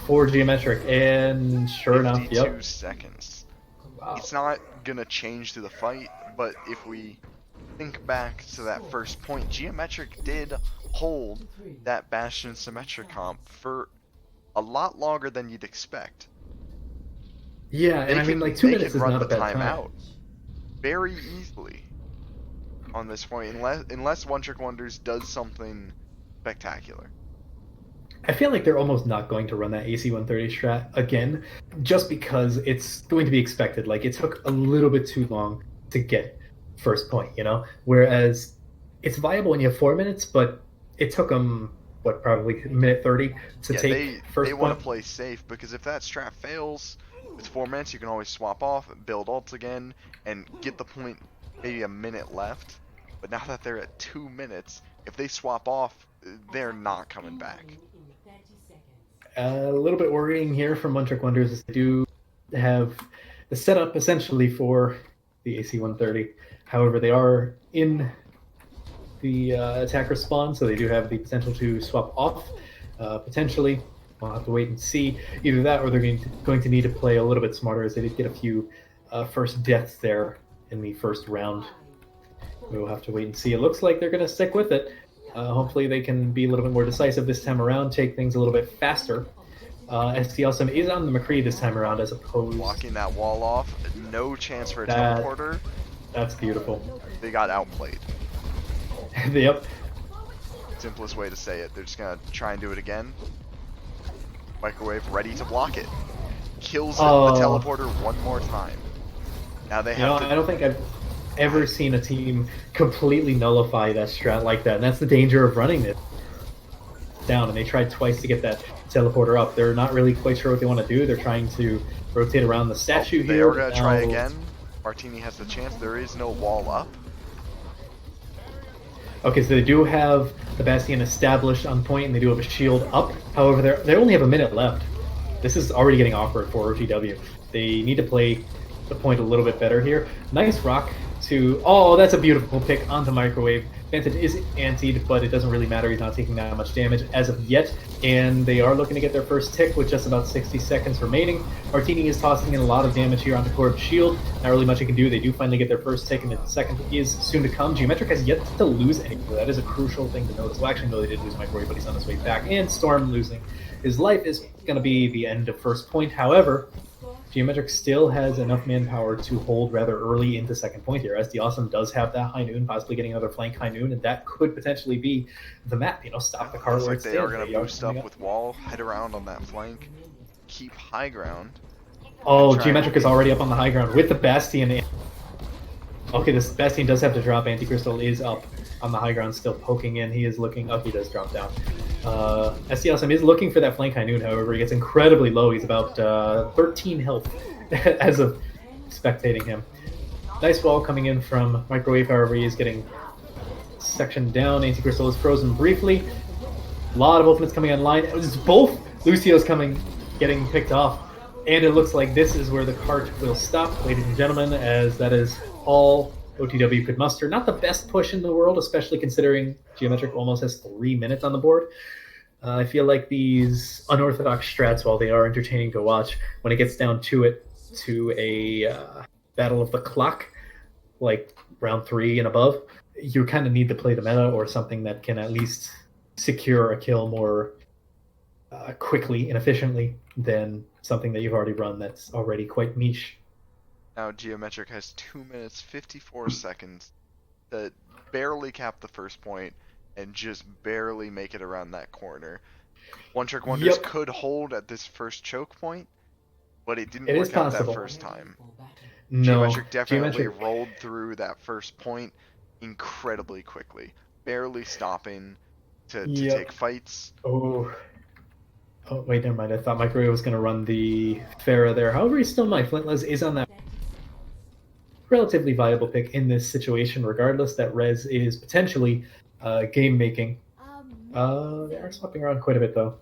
[SPEAKER 1] for Geometric. And sure enough,
[SPEAKER 2] 52 seconds.
[SPEAKER 1] Wow.
[SPEAKER 2] It's not gonna change through the fight, but if we think back to that first point, Geometric did hold that Bastion Symmetric comp for a lot longer than you'd expect.
[SPEAKER 1] Yeah, and I mean, like, 2
[SPEAKER 2] they
[SPEAKER 1] minutes
[SPEAKER 2] can
[SPEAKER 1] is
[SPEAKER 2] run
[SPEAKER 1] not
[SPEAKER 2] the
[SPEAKER 1] a bad time.
[SPEAKER 2] timeout very easily on this point, unless One Trick Wonders does something spectacular.
[SPEAKER 1] I feel like they're almost not going to run that AC 130 strat again, just because it's going to be expected. Like, it took a little bit too long to get first point, you know? Whereas it's viable when you have 4 minutes, but it took them, what, probably minute 30 to
[SPEAKER 2] Yeah,
[SPEAKER 1] take
[SPEAKER 2] they
[SPEAKER 1] first
[SPEAKER 2] want
[SPEAKER 1] point?
[SPEAKER 2] to play safe because if that strat fails, with 4 minutes you can always swap off, build ults again, and get the point maybe a minute left. But now that they're at 2 minutes, if they swap off, they're not coming back.
[SPEAKER 3] In 30 seconds.
[SPEAKER 1] A little bit worrying here from One Trick Wonders is they do have the setup essentially for the AC 130. However, they are in the attacker spawn, so they do have the potential to swap off. Potentially, we'll have to wait and see. Either that, or they're going to need to play a little bit smarter, as they did get a few first deaths there in the first round. We will have to wait and see. It looks like they're going to stick with it. Hopefully, they can be a little bit more decisive this time around, take things a little bit faster. SD Awesome is on the McCree this time around, as opposed
[SPEAKER 2] Blocking that wall off, no chance for a
[SPEAKER 1] That-
[SPEAKER 2] teleporter.
[SPEAKER 1] That's beautiful.
[SPEAKER 2] They got outplayed.
[SPEAKER 1] Yep.
[SPEAKER 2] Simplest way to say it. They're just gonna try and do it again. Microwave ready to block it. Kills the teleporter one more time. Now they have to.
[SPEAKER 1] I don't think I've ever seen a team completely nullify that strat like that, and that's the danger of running it down. And they tried twice to get that teleporter up. They're not really quite sure what they want to do. They're trying to rotate around the statue
[SPEAKER 2] They
[SPEAKER 1] here.
[SPEAKER 2] are gonna try again. Martini has the chance. There is no wall up.
[SPEAKER 1] Okay, so they do have the Bastion established on point, and they do have a shield up. However, they only have a minute left. This is already getting awkward for OTW. They need to play the point a little bit better here. Nice rock to... Oh, that's a beautiful pick onto Microwave. Vantage is antied, but it doesn't really matter. He's not taking that much damage as of yet. And they are looking to get their first tick with just about 60 seconds remaining. Martini is tossing in a lot of damage here onto Corb's shield. Not really much he can do. They do finally get their first tick, and the second is soon to come. Geometric has yet to lose anything. That is a crucial thing to notice. Well, actually, no, they did lose Microwave, but he's on his way back. And Storm losing his life is going to be the end of first point. However, Geometric still has enough manpower to hold rather early into second point here. SD Awesome does have that high noon, possibly getting another flank high noon, and that could potentially be the map. You know, stop the car where it's
[SPEAKER 2] They are going to boost up with wall, head around on that flank, keep high ground.
[SPEAKER 1] Oh, Geometric is already up on the high ground with the Bastion. Okay, this Bastion does have to drop. Anti-Crystal is up on the high ground, still poking in. He is looking up. He does drop down. SD Awesome is looking for that flank high noon, however. He gets incredibly low. He's about 13 health as of spectating him. Nice wall coming in from Microwave, however. He is getting sectioned down. Anti-Crystal is frozen briefly. A lot of ultimates coming online. It's both Lucio's getting picked off. And it looks like this is where the cart will stop, ladies and gentlemen, as that is all OTW could muster. Not the best push in the world, especially considering Geometric almost has 3 minutes on the board. I feel like these unorthodox strats, while they are entertaining to watch, when it gets down to it, to a battle of the clock, like round 3 and above, you kind of need to play the meta or something that can at least secure a kill more quickly and efficiently than something that you've already run that's already quite niche.
[SPEAKER 2] Now Geometric has 2 minutes 54 seconds to barely cap the first point and just barely make it around that corner. One Trick Wonders could hold at this first choke point, but it didn't work out that first time.
[SPEAKER 1] No,
[SPEAKER 2] Geometric definitely rolled through that first point incredibly quickly, barely stopping to take fights.
[SPEAKER 1] Oh, wait, never mind. I thought Microwave was going to run the Pharah there. However, he's still mine. Flintless is on that relatively viable pick in this situation, regardless that Rez is potentially game-making. They are swapping around quite a bit, though.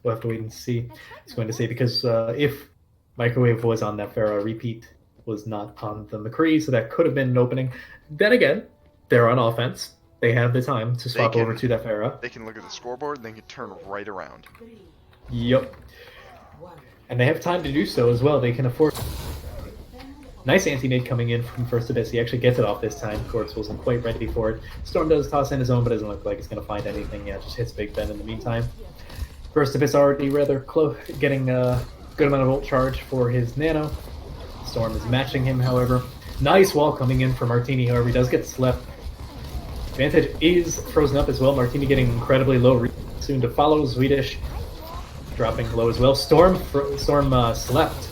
[SPEAKER 1] We'll have to wait and see. He's going to say, because if Microwave was on that Pharah, Repeat was not on the McCree, so that could have been an opening. Then again, they're on offense. They have the time to swap over to that Pharah.
[SPEAKER 2] They can look at the scoreboard, and they can turn right around.
[SPEAKER 1] Yep. And they have time to do so as well. They can afford... Nice anti-nade coming in from First Abyss. He actually gets it off this time. Corpse wasn't quite ready for it. Storm does toss in his own, but doesn't look like it's going to find anything. Yeah, just hits Big Ben in the meantime. First Abyss already rather close, getting Good amount of ult charge for his nano. Storm is matching him, however. Nice wall coming in for Martini, however, he does get slept. Vantage is frozen up as well. Martini getting incredibly low. Soon to follow. Swedish dropping low as well. Storm slept.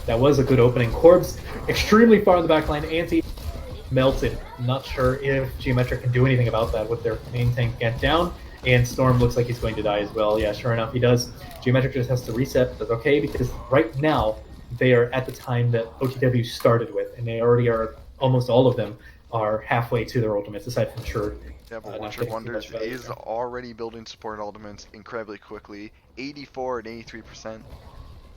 [SPEAKER 1] That was a good opening. Corbs extremely far in the back line. Anti melted. Not sure if Geometric can do anything about that with their main tank get down. And Storm looks like he's going to die as well. Yeah, sure enough, he does. Geometric just has to reset. That's okay, because right now they are at the time that OTW started with, and they already are, almost all of them are halfway to their ultimates, aside from Churd.
[SPEAKER 2] Yeah, but One Trick Wonders is already building support ultimates incredibly quickly, 84 and 83%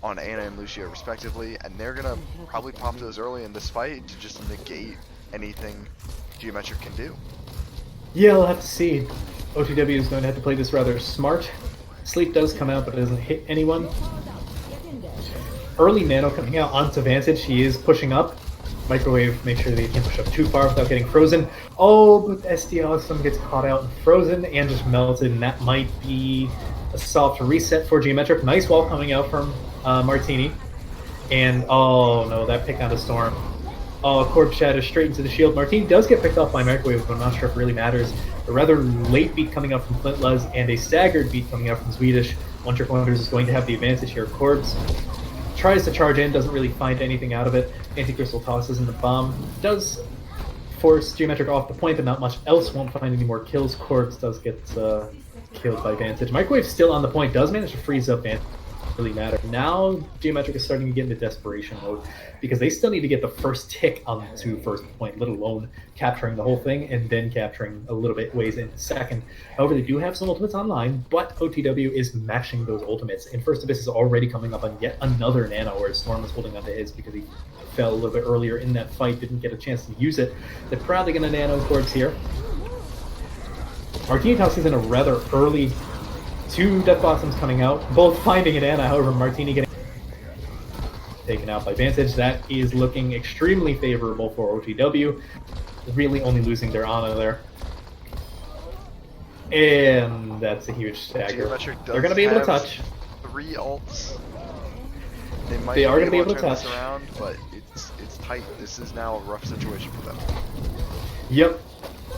[SPEAKER 2] on Ana and Lucio respectively, and they're gonna probably pop those early in this fight to just negate anything Geometric can do.
[SPEAKER 1] Yeah, we'll have to see. OTW is going to have to play this rather smart. Sleep does come out, but it doesn't hit anyone. Early nano coming out onto Vantage. He is pushing up. Microwave, make sure that he can't push up too far without getting frozen. Oh, but SD Awesome gets caught out and frozen and just melted, and that might be a soft reset for Geometric. Nice wall coming out from Martini. And, oh no, that pick on the Storm. Oh, Corb shatters straight into the shield. Martini does get picked off by Microwave, but I'm not sure if it really matters. A rather late beat coming out from Flintluz and a staggered beat coming out from Swedish. One Trick Wonders is going to have the advantage here. Corbs tries to charge in, doesn't really find anything out of it. Anti-Crystal tosses in the bomb. Does force Geometric off the point, but not much else. Won't find any more kills. Corbs does get killed by Vantage. Microwave still on the point. Does manage to freeze up Vantage. Really matter. Now Geometric is starting to get into desperation mode because they still need to get the first tick onto first point, let alone capturing the whole thing and then capturing a little bit ways into second. However, they do have some ultimates online, but OTW is matching those ultimates, and First Abyss is already coming up on yet another nano, where Storm was holding onto his because he fell a little bit earlier in that fight, didn't get a chance to use it. They're probably going to nano Corbs here. Martini tosses in a rather early. Two Death Blossoms coming out, both finding an Ana, however, Martini getting taken out by Vantage. That is looking extremely favorable for OTW. Really only losing their Ana there. And that's a huge stagger. They're going to be able to touch.
[SPEAKER 2] 3 ults. They
[SPEAKER 1] are going to be able to touch.
[SPEAKER 2] This around, but it's tight. This is now a rough situation for them.
[SPEAKER 1] Yep.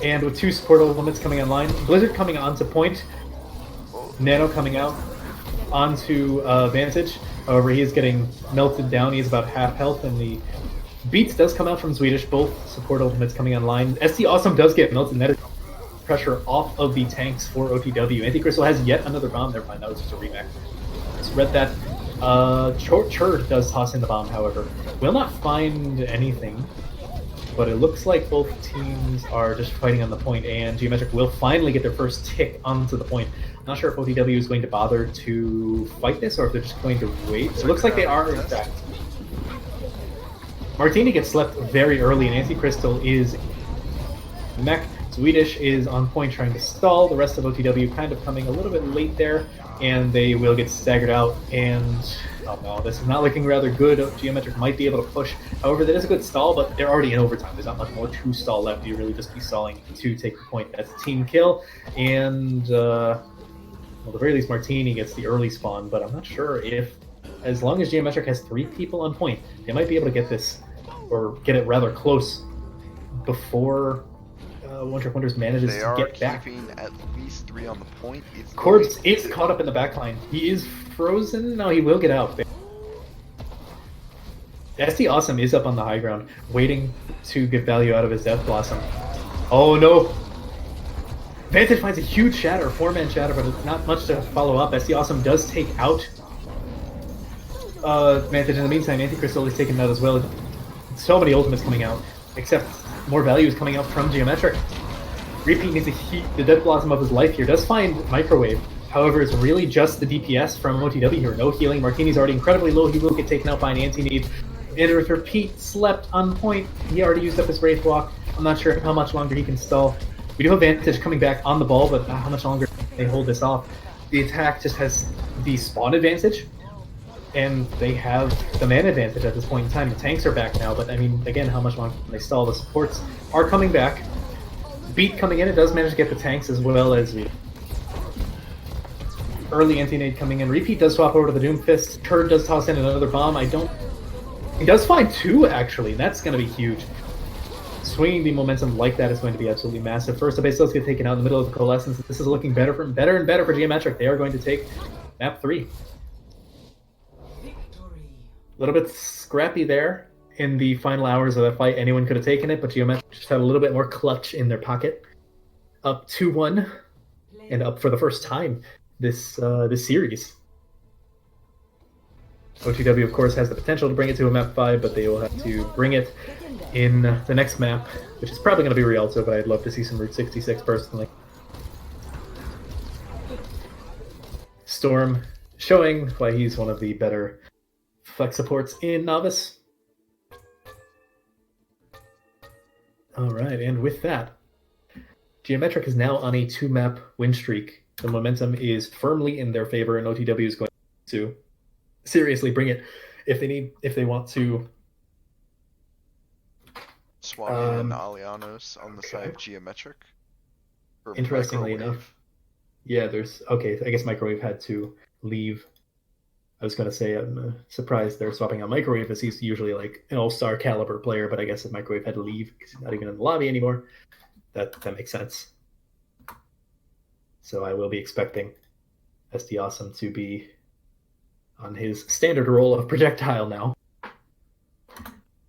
[SPEAKER 1] And with 2 support elements coming online, Blizzard coming onto point. Nano coming out onto Vantage. However, he is getting melted down. He's about half health, and the beats does come out from Swedish. Both support ultimates coming online. SD Awesome does get melted, and that is pressure off of the tanks for OTW. Anti-Crystal has yet another bomb. Never mind, that was just a remake. Just read that. Churd does toss in the bomb, however. Will not find anything, but it looks like both teams are just fighting on the point, and Geometric will finally get their first tick onto the point. Not sure if OTW is going to bother to fight this, or if they're just going to wait. It looks like they are, in fact. Martini gets slept very early, and Anti-Crystal is mech. Swedish is on point trying to stall. The rest of OTW kind of coming a little bit late there, and they will get staggered out. And oh no, this is not looking rather good. Geometric might be able to push. However, that is a good stall, but they're already in overtime. There's not much more to stall left. You really just be stalling to take the point. That's a team kill, and well, at the very least, Martini gets the early spawn, but I'm not sure if, as long as Geometric has 3 people on point, they might be able to get this, or get it rather close, before One Trick Wonders manages to get back.
[SPEAKER 2] They are keeping at least 3 on the point.
[SPEAKER 1] Corbs is caught up in the backline. He is frozen. No, he will get out. SD Awesome is up on the high ground, waiting to get value out of his Death Blossom. Oh no! Vantage finds a huge shatter, 4-man shatter, but it's not much to follow up. SD Awesome does take out Vantage. In the meantime, Anti-Crystal is taken out as well. So many ultimates coming out, except more value is coming out from Geometric. Repeat needs to heat the Death Blossom of his life here. Does find Microwave. However, it's really just the DPS from OTW here. No healing. Martini's already incredibly low. He will get taken out by an anti-need. And with Repeat slept on point. He already used up his Wraith Walk. I'm not sure how much longer he can stall. We do have Vantage coming back on the ball, but how much longer they hold this off? The attack just has the spawn advantage, and they have the man advantage at this point in time. The tanks are back now, but I mean, again, how much longer can they stall? The supports are coming back. Beat coming in, it does manage to get the tanks as well as we. Early anti-nade coming in. Repeat does swap over to the Doomfist. Turd does toss in another bomb. He does find 2, actually, and that's going to be huge. Swinging the momentum like that is going to be absolutely massive. First, the base does get taken out in the middle of the Coalescence. This is looking better and better for Geometric. They are going to take map 3. A little bit scrappy there in the final hours of that fight. Anyone could have taken it, but Geometric just had a little bit more clutch in their pocket. Up 2-1, and up for the first time this series. OTW, of course, has the potential to bring it to a map 5, but they will have to bring it in the next map, which is probably going to be Rialto, but I'd love to see some Route 66 personally. Storm showing why he's one of the better flex supports in Novice. Alright, and with that, Geometric is now on a 2-map win streak. The momentum is firmly in their favor, and OTW is going to seriously bring it if they want to.
[SPEAKER 2] Swapping in Alianos on the side of Geometric.
[SPEAKER 1] Interestingly enough, yeah, I guess Microwave had to leave. I was going to say I'm surprised they're swapping out Microwave, as he's usually like an all-star caliber player, but I guess if Microwave had to leave because he's not even in the lobby anymore, that makes sense. So I will be expecting SD Awesome to be on his standard role of projectile now.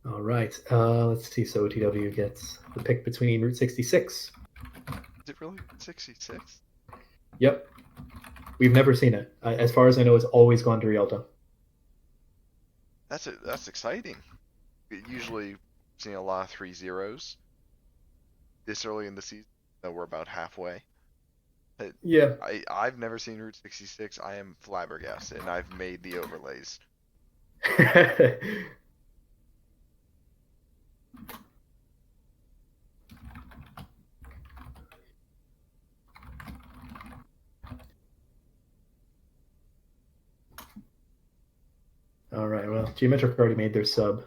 [SPEAKER 1] All right, let's see. So OTW gets the pick between Route 66.
[SPEAKER 2] Is it really 66?
[SPEAKER 1] Yep. We've never seen it. As far as I know, it's always gone to Rialto.
[SPEAKER 2] That's exciting. Usually seeing a lot of 3-0s this early in the season. So we're about halfway.
[SPEAKER 1] Yeah.
[SPEAKER 2] I've never seen Route 66. I am flabbergasted, and I've made the overlays.
[SPEAKER 1] All right, well, Geometric already made their sub.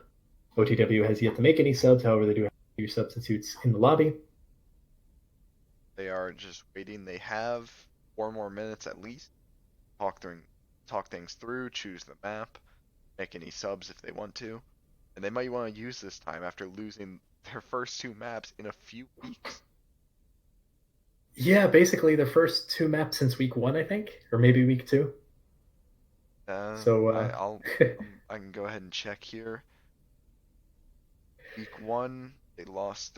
[SPEAKER 1] OTW has yet to make any subs, however, they do have a few substitutes in the lobby.
[SPEAKER 2] They are just waiting. They have 4 more minutes at least. Talk things through, choose the map, make any subs if they want to. And they might want to use this time after losing their first 2 maps in a few weeks.
[SPEAKER 1] Yeah, basically the first 2 maps since week 1, I think, or maybe week 2.
[SPEAKER 2] I can go ahead and check here. Week 1, they lost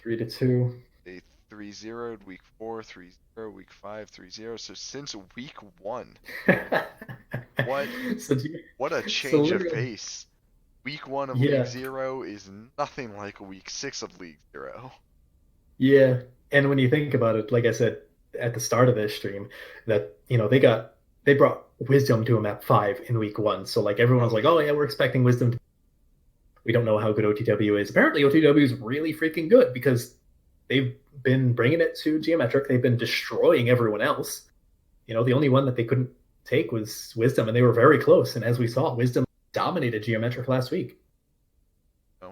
[SPEAKER 1] 3-2.
[SPEAKER 2] They 3-0'd. Week 4, 3-0. Week 5, 3-0. So since week 1, what a change of pace. Week 1 of League 0 is nothing like week 6 of League 0.
[SPEAKER 1] Yeah, and when you think about it, like I said at the start of this stream, that they brought Wisdom to a map 5 in week 1. So like everyone was like, oh yeah, we're expecting Wisdom. We don't know how good OTW is. Apparently OTW is really freaking good because they've been bringing it to Geometric. They've been destroying everyone else. The only one that they couldn't take was Wisdom, and they were very close. And as we saw, Wisdom dominated Geometric last week.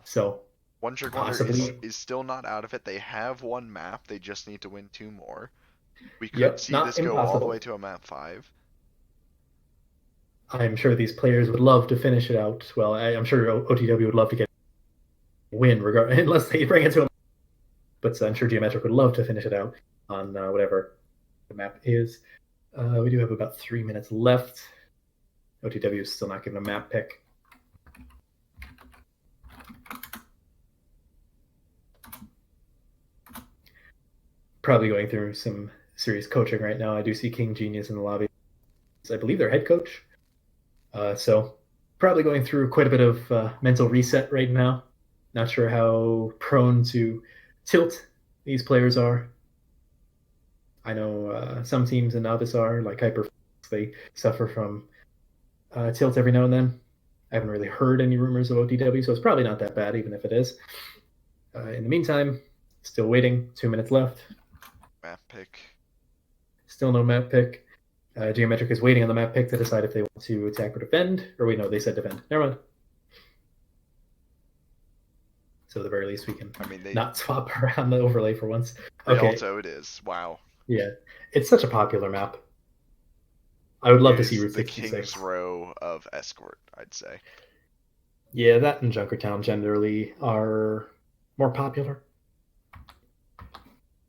[SPEAKER 1] So
[SPEAKER 2] One Trick Wonder is still not out of it. They have 1 map. They just need to win 2 more. We could see this go all the way to a map 5.
[SPEAKER 1] I'm sure these players would love to finish it out. Well, I'm sure OTW would love to get a win, unless they bring it to a. But I'm sure Geometric would love to finish it out on whatever the map is. We do have about 3 minutes left. OTW is still not given a map pick. Probably going through some serious coaching right now. I do see King Genius in the lobby. I believe their head coach. So probably going through quite a bit of mental reset right now. Not sure how prone to tilt these players are. I know some teams in Novice are, like Hyper, they suffer from tilt every now and then. I haven't really heard any rumors of OTW, so it's probably not that bad, even if it is. In the meantime, still waiting. 2 minutes left.
[SPEAKER 2] Map pick.
[SPEAKER 1] Still no map pick. Geometric is waiting on the map pick to decide if they want to attack or defend. Or wait, no, they said defend. Never mind. So at the very least, we can not swap around the overlay for once.
[SPEAKER 2] Okay. Also, it is. Wow.
[SPEAKER 1] Yeah. It's such a popular map. I would love to see
[SPEAKER 2] is
[SPEAKER 1] Route
[SPEAKER 2] the
[SPEAKER 1] 66.
[SPEAKER 2] King's Row of Escort, I'd say.
[SPEAKER 1] Yeah, that and Junkertown generally are more popular.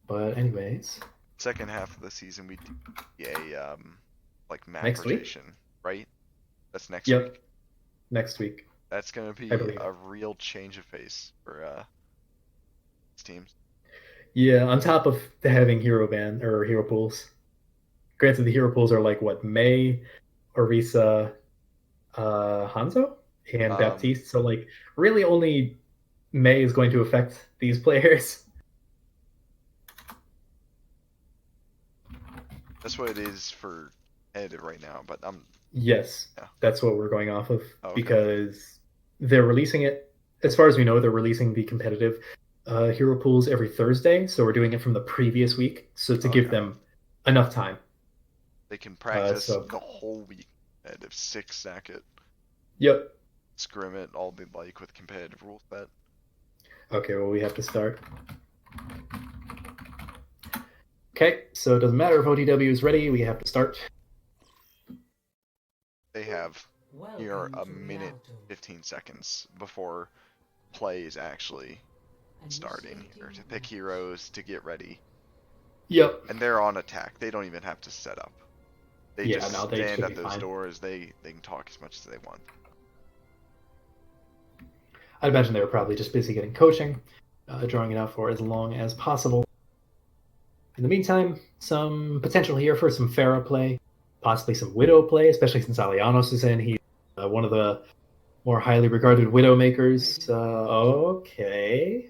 [SPEAKER 1] But anyways,
[SPEAKER 2] Second half of the season, we do a like map
[SPEAKER 1] Next week?
[SPEAKER 2] rotation, right? That's next
[SPEAKER 1] yep,
[SPEAKER 2] week.
[SPEAKER 1] next week.
[SPEAKER 2] That's gonna be
[SPEAKER 1] I believe.
[SPEAKER 2] a real change of pace for these teams.
[SPEAKER 1] Yeah, on top of having hero band or hero pools. Granted, the hero pools are like what, May, Orisa, Hanzo, and Baptiste. So like really only May is going to affect these players.
[SPEAKER 2] That's what it is for edited right now, but
[SPEAKER 1] Yes,
[SPEAKER 2] Yeah.
[SPEAKER 1] that's what we're going off of
[SPEAKER 2] Okay.
[SPEAKER 1] because they're releasing it. As far as we know, they're releasing the competitive hero pools every Thursday. So we're doing it from the previous week, so to give
[SPEAKER 2] Okay.
[SPEAKER 1] them enough time.
[SPEAKER 2] They can practice
[SPEAKER 1] so-
[SPEAKER 2] the whole week and if 6-stack it,
[SPEAKER 1] Yep.
[SPEAKER 2] scrim it, all they like with competitive rule set.
[SPEAKER 1] Okay, well, we have to start. Okay, so it doesn't matter if OTW is ready, we have to start.
[SPEAKER 2] They have here
[SPEAKER 3] Welcome
[SPEAKER 2] a
[SPEAKER 3] to
[SPEAKER 2] minute
[SPEAKER 3] Rialto.
[SPEAKER 2] 15 seconds before play is actually starting here to pick heroes to get ready.
[SPEAKER 1] Yep.
[SPEAKER 2] And they're on attack. They don't even have to set up. They
[SPEAKER 1] Yeah,
[SPEAKER 2] just
[SPEAKER 1] no, they
[SPEAKER 2] stand
[SPEAKER 1] should
[SPEAKER 2] at
[SPEAKER 1] be
[SPEAKER 2] those
[SPEAKER 1] fine.
[SPEAKER 2] doors. They can talk as much as they want.
[SPEAKER 1] I'd imagine they were probably just busy getting coaching, drawing it out for as long as possible. In the meantime, some potential here for some Pharah play, possibly some Widow play, especially since Alianos is in. He's one of the more highly regarded Widow makers. Okay.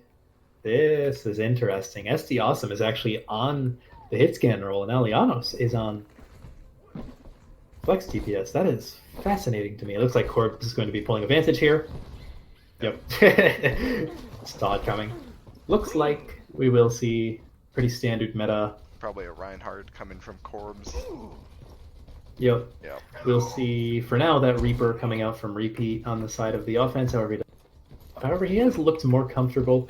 [SPEAKER 1] This is interesting. SD Awesome is actually on the hit scan roll, and Alianos is on Flex TPS. That is fascinating to me. It looks like Corp is going to be pulling advantage here. Yep. Saw it coming. Looks like we will see pretty standard meta.
[SPEAKER 2] Probably a Reinhardt coming from Corbs.
[SPEAKER 1] Yep.
[SPEAKER 2] Yeah.
[SPEAKER 1] We'll see for now that Reaper coming out from Repeat on the side of the offense. However, he has looked more comfortable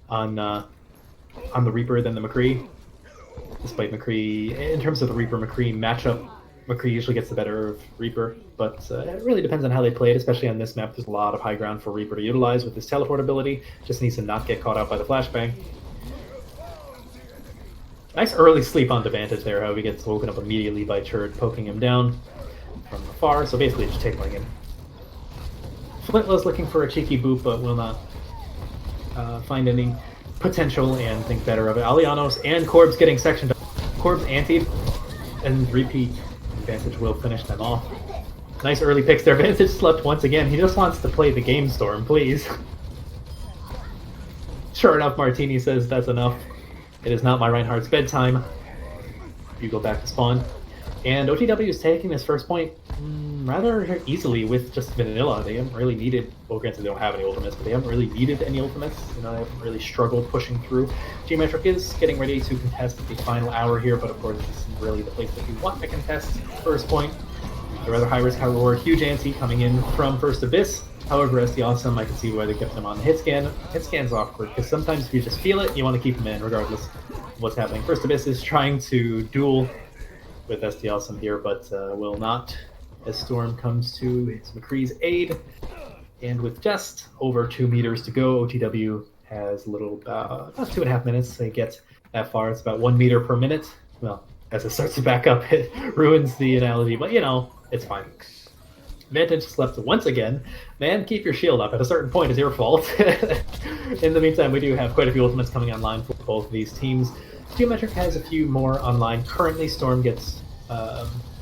[SPEAKER 1] on the Reaper than the McCree. Despite McCree, in terms of the Reaper-McCree matchup, McCree usually gets the better of Reaper, but it really depends on how they play it, especially on this map. There's a lot of high ground for Reaper to utilize with his teleport ability. Just needs to not get caught out by the flashbang. Nice early sleep on Advantage there, how he gets woken up immediately by Churd poking him down from afar, so basically just tickling him. Flintless looking for a cheeky boop, but will not find any potential and think better of it. Alianos and Corbs getting sectioned up. Corbs antied, and Repeat. Advantage will finish them off. Nice early picks there. Advantage slept once again. He just wants to play the game storm, please. Sure enough, Martini says that's enough. It is not my Reinhardt's bedtime. You go back to spawn. And OTW is taking this first point rather easily with just vanilla. They haven't really needed, well, granted they don't have any ultimates, but they haven't really needed any ultimates. You know, they haven't really struggled pushing through. Geometric is getting ready to contest the final hour here, but of course this isn't really the place that you want to contest first point. A rather high risk, high reward, huge ante coming in from First Abyss. However, as the Awesome, I can see why they kept him on the hit scan. Hit scan's awkward, because sometimes if you just feel it, you want to keep him in regardless of what's happening. First Abyss is trying to duel with SD Awesome here, but will not, as Storm comes to his McCree's aid. And with just over 2 meters to go, OTW has a little, about 2.5 minutes to get that far. It's about 1 meter per minute. Well, as it starts to back up, it ruins the analogy, but you know, it's fine. Vantage slept once again. Man, keep your shield up. At a certain point, it's your fault. In the meantime, we do have quite a few ultimates coming online for both of these teams. Geometric has a few more online. Currently, Storm gets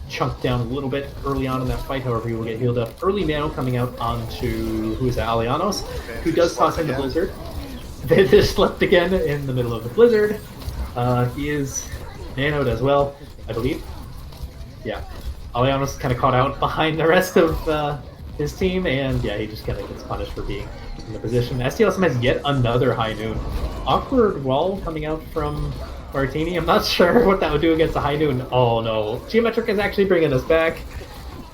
[SPEAKER 1] chunked down a little bit early on in that fight. However, he will get healed up. Early Nano coming out onto, who is that, Alianos, who does toss in the Blizzard. Vantage slept again in the middle of the Blizzard. He is nanoed as well, I believe. Yeah. Alianos kind of caught out behind the rest of his team, and yeah, he just kind of gets punished for being in the position. SD also has yet another high noon. Awkward wall coming out from Martini. I'm not sure what that would do against a high noon. Oh no. Geometric is actually bringing us back.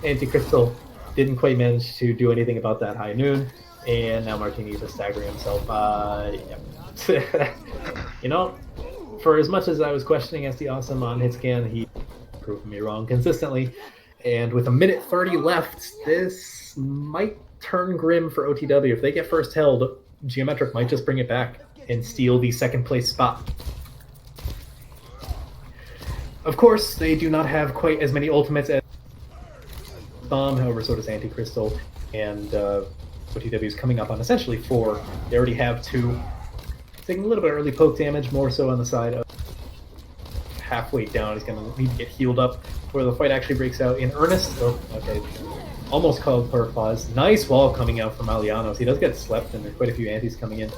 [SPEAKER 1] Anti-Crystal didn't quite manage to do anything about that high noon, and now Martini is just staggering himself. You know, for as much as I was questioning SD Awesome on hit scan, he proved me wrong consistently. And with a minute 30 left, this might turn grim for OTW. If they get first held, Geometric might just bring it back and steal the second place spot. Of course, they do not have quite as many ultimates as Bomb, however, so does Anti-Crystal, and OTW is coming up on essentially 4. They already have 2. Taking a little bit of early poke damage, more so on the side of halfway down. He's going to need to get healed up before the fight actually breaks out in earnest. Oh, okay. Almost called for a pause. Nice wall coming out from Alianos. He does get slept, and there's quite a few antis coming in.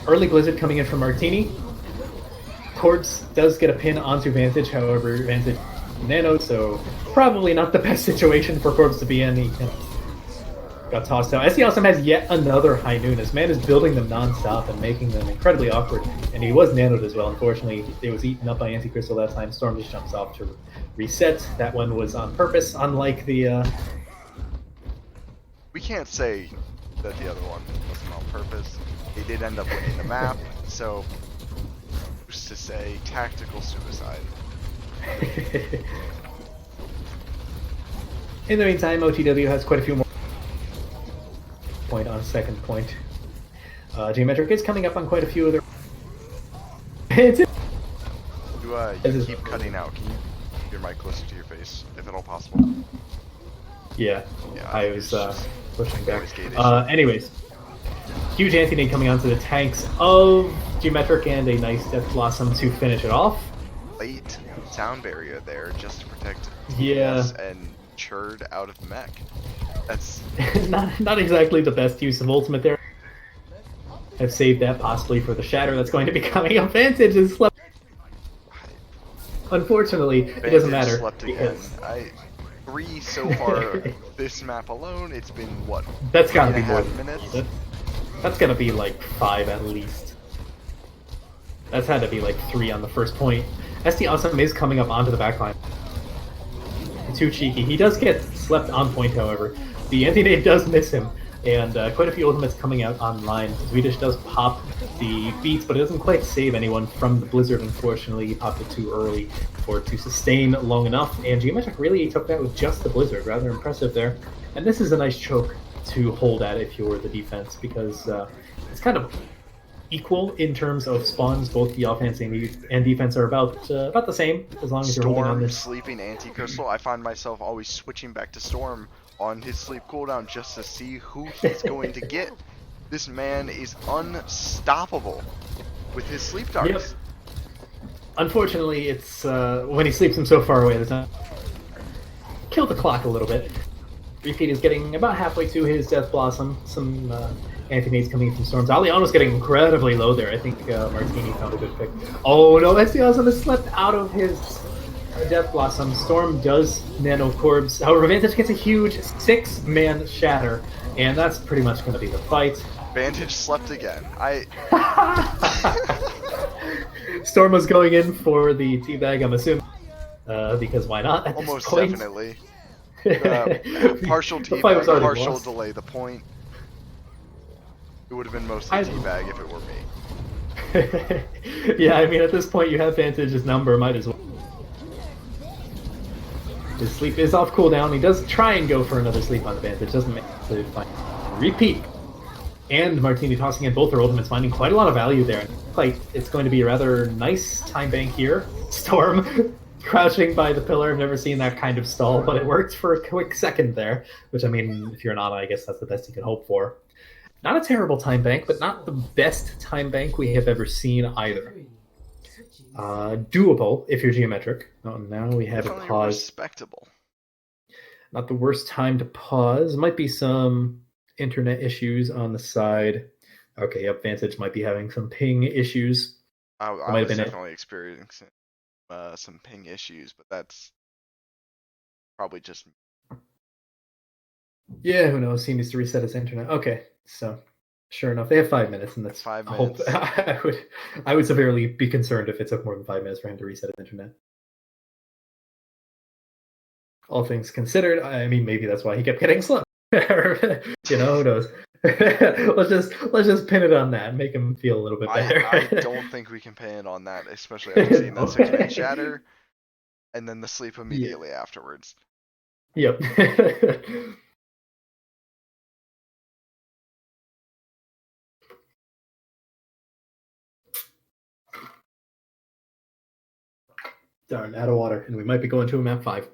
[SPEAKER 1] Early Blizzard coming in from Martini. Cords does get a pin onto Vantage, however, Vantage Nano, so probably not the best situation for Cords to be in. He got tossed out. SC also has yet another high noon. This man is building them non-stop and making them incredibly awkward. And he was nanoed as well. Unfortunately, it was eaten up by Anti-Crystal that time. Storm just jumps off to reset. That one was on purpose, unlike the...
[SPEAKER 2] We can't say that the other one wasn't on purpose. He did end up winning the map, so... who's to say tactical suicide.
[SPEAKER 1] In the meantime, OTW has quite a few more point on second point. Geometric is coming up on quite a few of their...
[SPEAKER 2] You keep cutting out. Can you keep your mic closer to your face, if at all possible?
[SPEAKER 1] Yeah, I was pushing back. Anyways, huge anti-nade coming onto the tanks of Geometric and a nice Death Blossom to finish it off.
[SPEAKER 2] Late sound barrier there just to protect
[SPEAKER 1] TS
[SPEAKER 2] and Churd out of the mech. That's
[SPEAKER 1] not exactly the best use of ultimate there. I've saved that possibly for the shatter that's going to be coming up. Vantage is slept. Unfortunately, it doesn't matter.
[SPEAKER 2] Slept again. 3 so far this map alone. It's been what?
[SPEAKER 1] That's gotta be more
[SPEAKER 2] minutes.
[SPEAKER 1] That's gotta be like 5 at least. That's had to be like 3 on the first point. SD Awesome is coming up onto the backline. Too cheeky. He does get slept on point, however. The anti-nade does miss him, and quite a few ultimates coming out online. Swedish does pop the beats, but it doesn't quite save anyone from the Blizzard, unfortunately. He popped it too early for it to sustain long enough, and Geometric really took that with just the Blizzard. Rather impressive there. And this is a nice choke to hold at if you're the defense, because it's kind of equal in terms of spawns. Both the offense and defense are about the same, as long as you're holding on this.
[SPEAKER 2] Sleeping Anti-Crystal, I find myself always switching back to Storm on his sleep cooldown just to see who he's going to get. This man is unstoppable with his sleep darts.
[SPEAKER 1] Yep. Unfortunately, it's when he sleeps him so far away, there's not... Kill the clock a little bit. Repeat is getting about halfway to his Death Blossom. Some anti-nades coming from Storms. Aliano's getting incredibly low there. I think Martini found a good pick. Oh no, SD Awesome has slept out of his Death Blossom. Storm does nano Corbs. However, Vantage gets a huge 6-man shatter, and that's pretty much going to be the fight.
[SPEAKER 2] Vantage slept again.
[SPEAKER 1] Storm was going in for the teabag, I'm assuming, because why not? At
[SPEAKER 2] Almost
[SPEAKER 1] this point?
[SPEAKER 2] definitely. Partial teabag, partial
[SPEAKER 1] lost.
[SPEAKER 2] delay the point. It would have been mostly teabag if it were me.
[SPEAKER 1] Yeah, I mean, at this point, you have Vantage's number, might as well. His sleep is off cooldown. He does try and go for another sleep on Vantage. Doesn't make it fine. Repeat. And Martini tossing in both their ultimates, finding quite a lot of value there. Like, it's going to be a rather nice time bank here. Storm crouching by the pillar. I've never seen that kind of stall, but it worked for a quick second there. Which, I mean, if you're an Ana, I guess that's the best you can hope for. Not a terrible time bank, but not the best time bank we have ever seen either. Doable if you're Geometric. Oh, now we have a pause.
[SPEAKER 2] Respectable.
[SPEAKER 1] Not the worst time to pause. Might be some internet issues on the side. Okay, yep, Vantage might be having some ping issues.
[SPEAKER 2] I was definitely experiencing some ping issues, but that's probably just...
[SPEAKER 1] Yeah, who knows? He needs to reset his internet. Okay, so sure enough, they have 5 minutes, and that's
[SPEAKER 2] 5 minutes.
[SPEAKER 1] I would severely be concerned if it took more than 5 minutes for him to reset his internet. All things considered, I mean, maybe that's why he kept getting slow. You know, who knows? let's just pin it on that, make him feel a little bit better.
[SPEAKER 2] I don't think we can pin it on that, especially after seeing that 6-man shatter. and then the sleep immediately afterwards.
[SPEAKER 1] Yep. Darn, out of water, and we might be going to a map 5.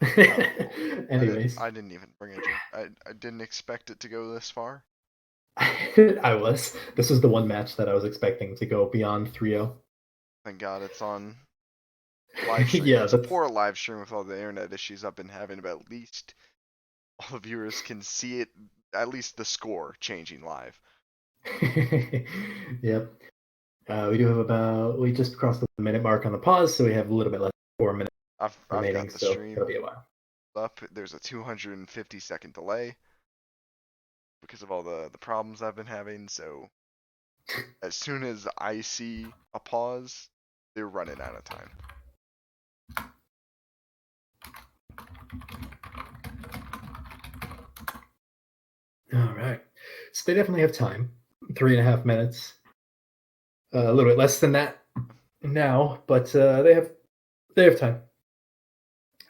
[SPEAKER 1] Anyways.
[SPEAKER 2] I didn't even bring a drink. I didn't expect it to go this far.
[SPEAKER 1] I was. This was the one match that I was expecting to go beyond 3-0.
[SPEAKER 2] Thank God it's on live stream.
[SPEAKER 1] Yeah,
[SPEAKER 2] It's a
[SPEAKER 1] that's...
[SPEAKER 2] poor live stream with all the internet issues I've been having, but at least all the viewers can see it, at least the score changing live.
[SPEAKER 1] Yep. We do have we just crossed the minute mark on the pause, so we have a little bit less than 4 minutes
[SPEAKER 2] I've
[SPEAKER 1] remaining,
[SPEAKER 2] got the
[SPEAKER 1] so
[SPEAKER 2] stream
[SPEAKER 1] it'll be a while.
[SPEAKER 2] up. There's a 250-second delay because of all the problems I've been having, so as soon as I see a pause, they're running out of time.
[SPEAKER 1] All right. So they definitely have time. 3.5 minutes. A little bit less than that now, but they have time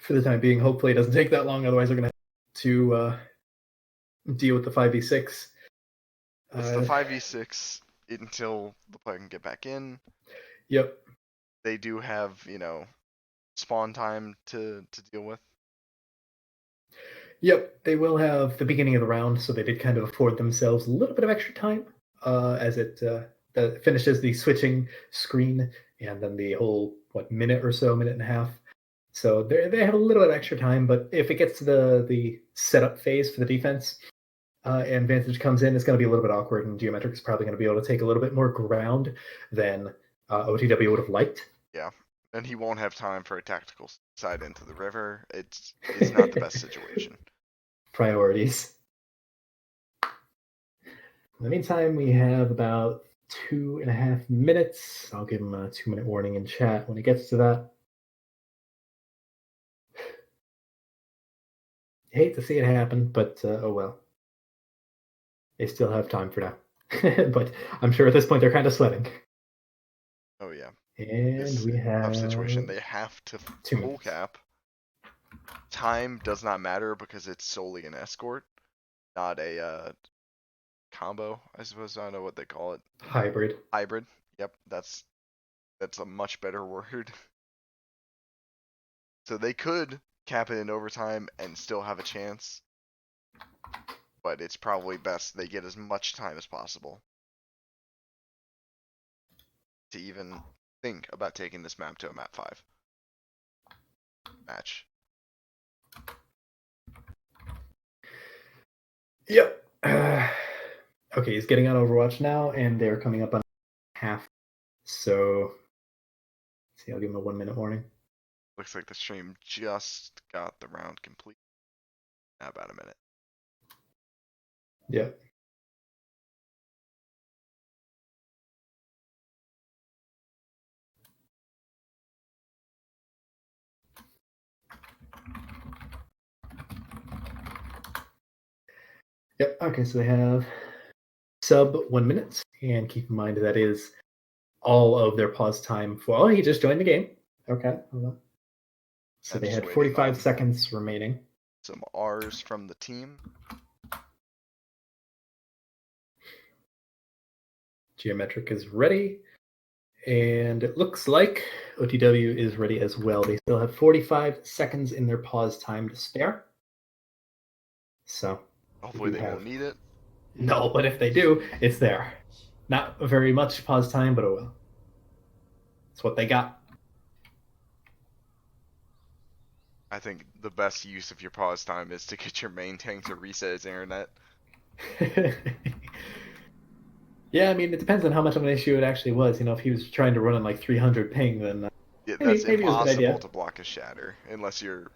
[SPEAKER 1] for the time being. Hopefully, it doesn't take that long. Otherwise, they're going to have to deal with the 5v6.
[SPEAKER 2] It's the 5v6 until the player can get back in.
[SPEAKER 1] Yep.
[SPEAKER 2] They do have, spawn time to deal with.
[SPEAKER 1] Yep, they will have the beginning of the round, so they did kind of afford themselves a little bit of extra time as it finishes the switching screen, and then the whole minute and a half. So they have a little bit of extra time, but if it gets to the setup phase for the defense, and Vantage comes in, it's going to be a little bit awkward, and Geometric is probably going to be able to take a little bit more ground than OTW would have liked.
[SPEAKER 2] Yeah, and he won't have time for a tactical side into the river. It's not the best situation.
[SPEAKER 1] Priorities. In the meantime, we have about 2.5 minutes. I'll give him a 2-minute warning in chat when it gets to that. Hate to see it happen, but oh well. They still have time for now. But I'm sure at this point they're kind of sweating.
[SPEAKER 2] Oh yeah.
[SPEAKER 1] And we have
[SPEAKER 2] tough situation. They have to full cap. Time does not matter because it's solely an escort, not a combo, I suppose. I don't know what they call it.
[SPEAKER 1] Hybrid.
[SPEAKER 2] Yep, that's a much better word. So they could cap it in overtime and still have a chance, but it's probably best they get as much time as possible to even think about taking this map to a map 5 match.
[SPEAKER 1] Yep. Okay, he's getting on Overwatch now, and they're coming up on half. So, see, I'll give him a 1-minute warning.
[SPEAKER 2] Looks like the stream just got the round complete. About a minute.
[SPEAKER 1] Yep. Yep. Okay, so they have sub 1 minute, and keep in mind that is all of their pause time for. Oh, he just joined the game. Okay. Hold on. So they had 45 seconds remaining.
[SPEAKER 2] Some R's from the team.
[SPEAKER 1] Geometric is ready. And it looks like OTW is ready as well. They still have 45 seconds in their pause time to spare. So
[SPEAKER 2] hopefully they won't need it.
[SPEAKER 1] No, but if they do, it's there. Not very much pause time, but oh well. It's what they got.
[SPEAKER 2] I think the best use of your pause time is to get your main tank to reset his internet.
[SPEAKER 1] Yeah, I mean, it depends on how much of an issue it actually was. If he was trying to run on like 300 ping, then
[SPEAKER 2] yeah, that's impossible to block a shatter unless you're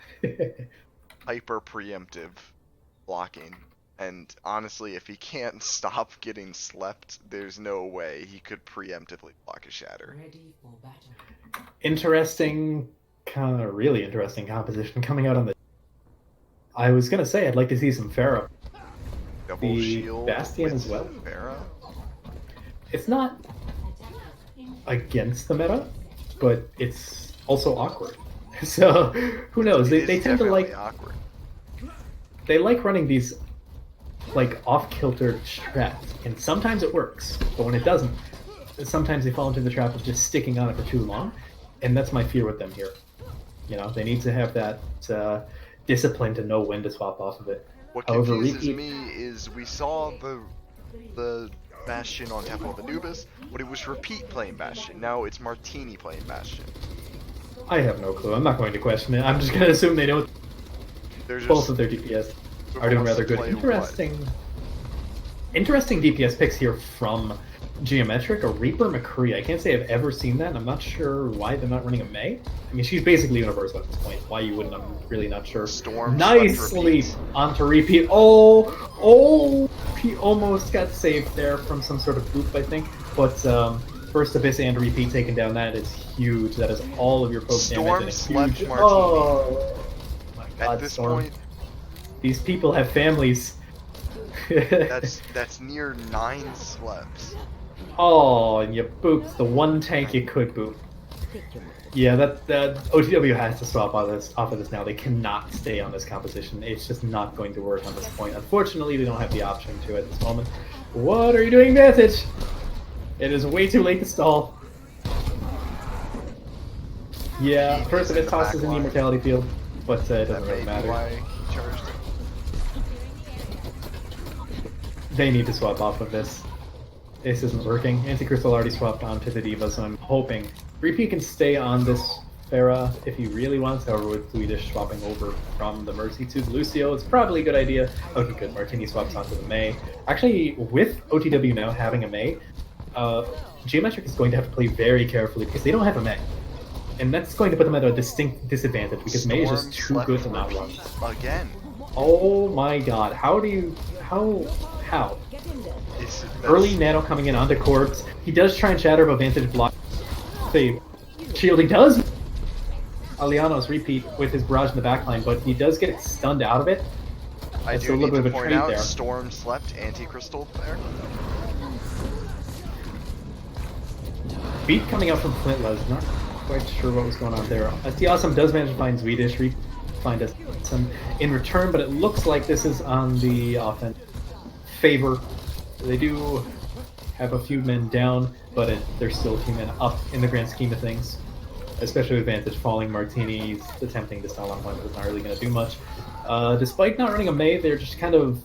[SPEAKER 2] hyper preemptive blocking. And honestly, if he can't stop getting slept, there's no way he could preemptively block a shatter.
[SPEAKER 3] Ready for battle.
[SPEAKER 1] Really interesting composition coming out on the. I was gonna say I'd like to see some Pharah.
[SPEAKER 2] Double shield
[SPEAKER 1] Bastion as well.
[SPEAKER 2] Pharah?
[SPEAKER 1] It's not against the meta, but it's also awkward. So who knows?
[SPEAKER 2] It
[SPEAKER 1] They
[SPEAKER 2] is
[SPEAKER 1] tend to
[SPEAKER 2] definitely
[SPEAKER 1] like
[SPEAKER 2] awkward.
[SPEAKER 1] they like running these like off-kilter strats, and sometimes it works, but when it doesn't, sometimes they fall into the trap of just sticking on it for too long, and that's my fear with them here. You know, they need to have that discipline to know when to swap off of it.
[SPEAKER 2] What
[SPEAKER 1] However,
[SPEAKER 2] confuses
[SPEAKER 1] repeat.
[SPEAKER 2] me is we saw the Bastion on Temple of Anubis, but it was Repeat playing Bastion. Now it's Martini playing Bastion.
[SPEAKER 1] I have no clue. I'm not going to question it. I'm just going to assume they know
[SPEAKER 2] They're
[SPEAKER 1] both
[SPEAKER 2] just
[SPEAKER 1] of their DPS
[SPEAKER 2] whoever
[SPEAKER 1] are doing
[SPEAKER 2] wants
[SPEAKER 1] rather
[SPEAKER 2] to
[SPEAKER 1] good.
[SPEAKER 2] play
[SPEAKER 1] Interesting DPS picks here from Geometric. A Reaper McCree. I can't say I've ever seen that, and I'm not sure why they're not running a Mei. I mean, she's basically universal at this point. Why you wouldn't, I'm really not sure.
[SPEAKER 2] Storm
[SPEAKER 1] Nice
[SPEAKER 2] swept
[SPEAKER 1] sleep
[SPEAKER 2] Repeat.
[SPEAKER 1] onto Repeat. Oh, he almost got saved there from some sort of boop, I think. But First Abyss and Repeat taken down. That is huge. That is all of your poke
[SPEAKER 2] Storm
[SPEAKER 1] damage. And a
[SPEAKER 2] slept
[SPEAKER 1] huge...
[SPEAKER 2] Martini.
[SPEAKER 1] Oh, my God,
[SPEAKER 2] At this
[SPEAKER 1] Storm.
[SPEAKER 2] point,
[SPEAKER 1] These people have families.
[SPEAKER 2] that's near 9 sleps.
[SPEAKER 1] Oh, and you booped the one tank you could boop. Yeah, that OTW has to swap off of this now. They cannot stay on this composition. It's just not going to work on this point. Unfortunately, they don't have the option to at this moment. What are you doing, Vantage? It is way too late to stall. Yeah, first of it tosses in the immortality field, but it
[SPEAKER 2] That
[SPEAKER 1] doesn't
[SPEAKER 2] may
[SPEAKER 1] really
[SPEAKER 2] be
[SPEAKER 1] matter.
[SPEAKER 2] why he charged it.
[SPEAKER 1] They need to swap off of this. This isn't working. Anti-Crystal already swapped onto the Diva, so I'm hoping Repeat can stay on this Pharah if he really wants. However, with Swedish swapping over from the Mercy to the Lucio, it's probably a good idea. Okay, good. Martini swaps onto the Mei. Actually, with OTW now having a Mei, Geometric is going to have to play very carefully because they don't have a Mei. And that's going to put them at a distinct disadvantage because Mei is just too good to not run.
[SPEAKER 2] Again.
[SPEAKER 1] Oh my God! How do you? How?
[SPEAKER 2] That's-
[SPEAKER 1] Early Nano coming in onto Corpse. He does try and shatter, but Vantage block. The shielding does. Alianos Repeat with his barrage in the backline, but he does get stunned out of it.
[SPEAKER 2] I
[SPEAKER 1] That's
[SPEAKER 2] do
[SPEAKER 1] a
[SPEAKER 2] need
[SPEAKER 1] little
[SPEAKER 2] to
[SPEAKER 1] bit of a
[SPEAKER 2] point
[SPEAKER 1] trade
[SPEAKER 2] out,
[SPEAKER 1] there.
[SPEAKER 2] Storm slept Anti-Crystal there.
[SPEAKER 1] Beat coming out from Flintless. Not quite sure what was going on there. SD Awesome does manage to find Swedish. Find us some in return, but it looks like this is on the offense favor. They do have a few men down, but there's still a few men up in the grand scheme of things. Especially with Vantage falling, Martini's attempting to stall on point, but it's not really going to do much. Despite not running a Mei, they're just kind of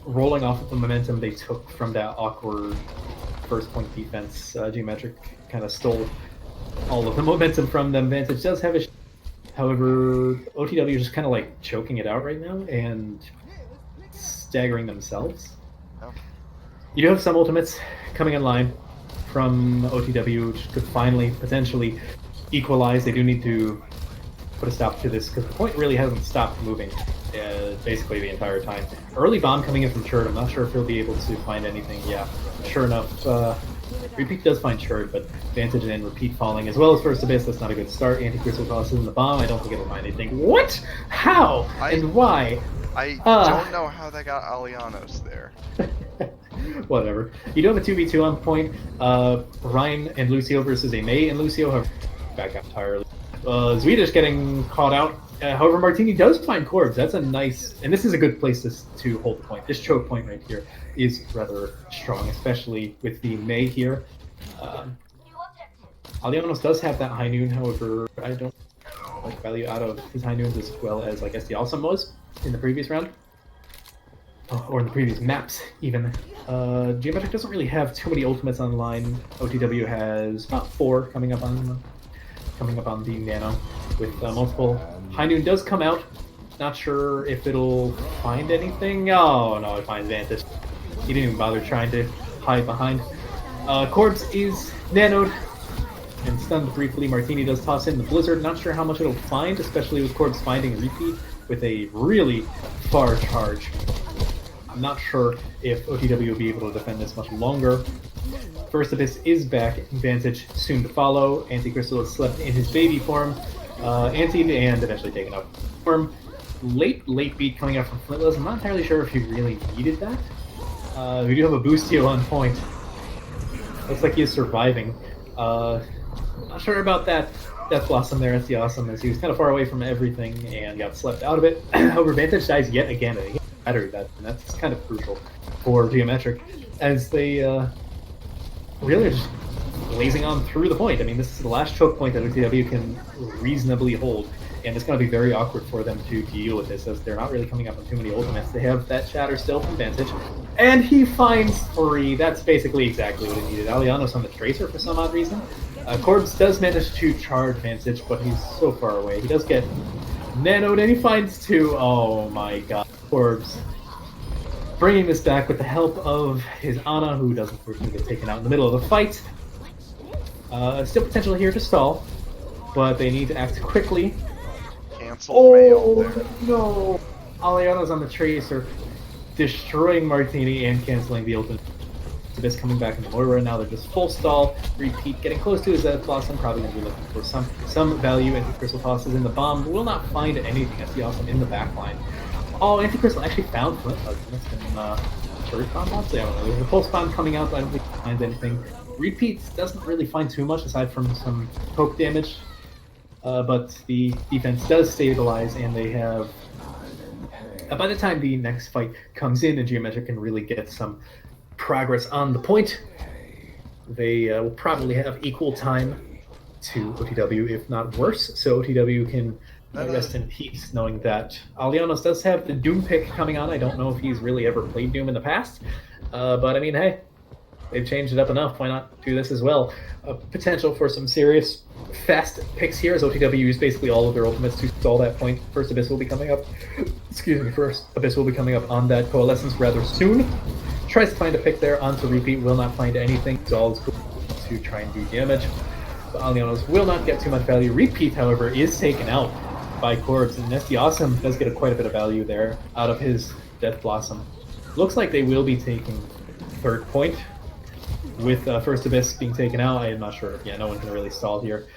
[SPEAKER 1] rolling off of the momentum they took from that awkward first point defense. Geometric kind of stole all of the momentum from them. Vantage does have a... However, OTW is just kind of like choking it out right now and staggering themselves.
[SPEAKER 2] Oh.
[SPEAKER 1] You do have some ultimates coming online from OTW, which could finally, potentially, equalize. They do need to put a stop to this, because the point really hasn't stopped moving basically the entire time. Early bomb coming in from Churd. I'm not sure if he'll be able to find anything. Yeah, sure enough, Repeat does find Churd, but Vantage and Repeat falling, as well as First Abyss. That's not a good start. Anti-Crystal tosses in the bomb. I don't think it'll find anything. What? How? And why?
[SPEAKER 2] I don't know how they got Alianos there.
[SPEAKER 1] Whatever. You do have a 2v2 on point. Ryan and Lucio versus a Mei and Lucio have back up entirely. Swedish getting caught out. However, Martini does find Corbs. That's a nice... And this is a good place to hold the point. This choke point right here is rather strong, especially with the Mei here. Alianos does have that high noon, however, I don't like value out of his high noons as well as I guess the Awesome was in the previous round. Or in the previous maps, even. Geometric doesn't really have too many ultimates online. OTW has about 4 coming up on the Nano with multiple. High Noon does come out. Not sure if it'll find anything. Oh no, it finds Vantage. He didn't even bother trying to hide behind. Corbs is nanoed and stunned briefly. Martini does toss in the Blizzard. Not sure how much it'll find, especially with Corbs finding Repeat with a really far charge. I'm not sure if OTW will be able to defend this much longer. First Abyss is back. Vantage soon to follow. Anti-Crystal has slept in his baby form. Anti and eventually taken up form. Late beat coming out from Flintless. I'm not entirely sure if he really needed that. We do have a Boostio on point. Looks like he is surviving. Not sure about that. Death Blossom there. That's the awesome, as he was kind of far away from everything and got slept out of it. However, Vantage dies yet again. And he hits battery and that's kind of crucial for Geometric, as they really are just blazing on through the point. I mean, this is the last choke point that OTW can reasonably hold, and it's going to be very awkward for them to deal with this, as they're not really coming up on too many ultimates. They have that Shatter still from Vantage, and he finds 3. That's basically exactly what he needed. Alianos on the Tracer for some odd reason. Corbs does manage to charge Vantage, but he's so far away. He does get nanoed, and he finds 2. Oh my god. Corbs bringing this back with the help of his Ana, who does unfortunately get taken out in the middle of the fight. Still potential here to stall, but they need to act quickly.
[SPEAKER 2] Cancel mail there.
[SPEAKER 1] No! Aliano's on the Tracer, destroying Martini and canceling the ultimate. Abyss coming back in the Moira. Now they're just full stall. Repeat, getting close to his Death Blossom. Probably going to be looking for some value. Anti-Crystal tosses in the bomb. Will not find anything. That's the awesome in the backline. Oh, Anti-Crystal actually found Flint Hug. That's been turret bomb possibly? I don't know. There's a pulse bomb coming out, but I don't think he finds anything. Repeat doesn't really find too much aside from some poke damage. But the defense does stabilize, and they have... by the time the next fight comes in and Geometric can really get some progress on the point, they will probably have equal time to OTW, if not worse. So OTW can rest in peace knowing that Alianos does have the Doom pick coming on. I don't know if he's really ever played Doom in the past, but I mean, hey, they've changed it up enough. Why not do this as well? Potential for some serious fast picks here, as OTW use basically all of their ultimates to stall that point. First Abyss will be coming up. Excuse me, first Abyss will be coming up on that Coalescence rather soon. Tries to find a pick there onto Repeat, will not find anything. Zol is cool to try and do damage. But Alianos will not get too much value. Repeat, however, is taken out by Corbs, and that's the awesome does get quite a bit of value there out of his Death Blossom. Looks like they will be taking third point. With First Abyss being taken out, I am not sure. Yeah, no one can really stall here.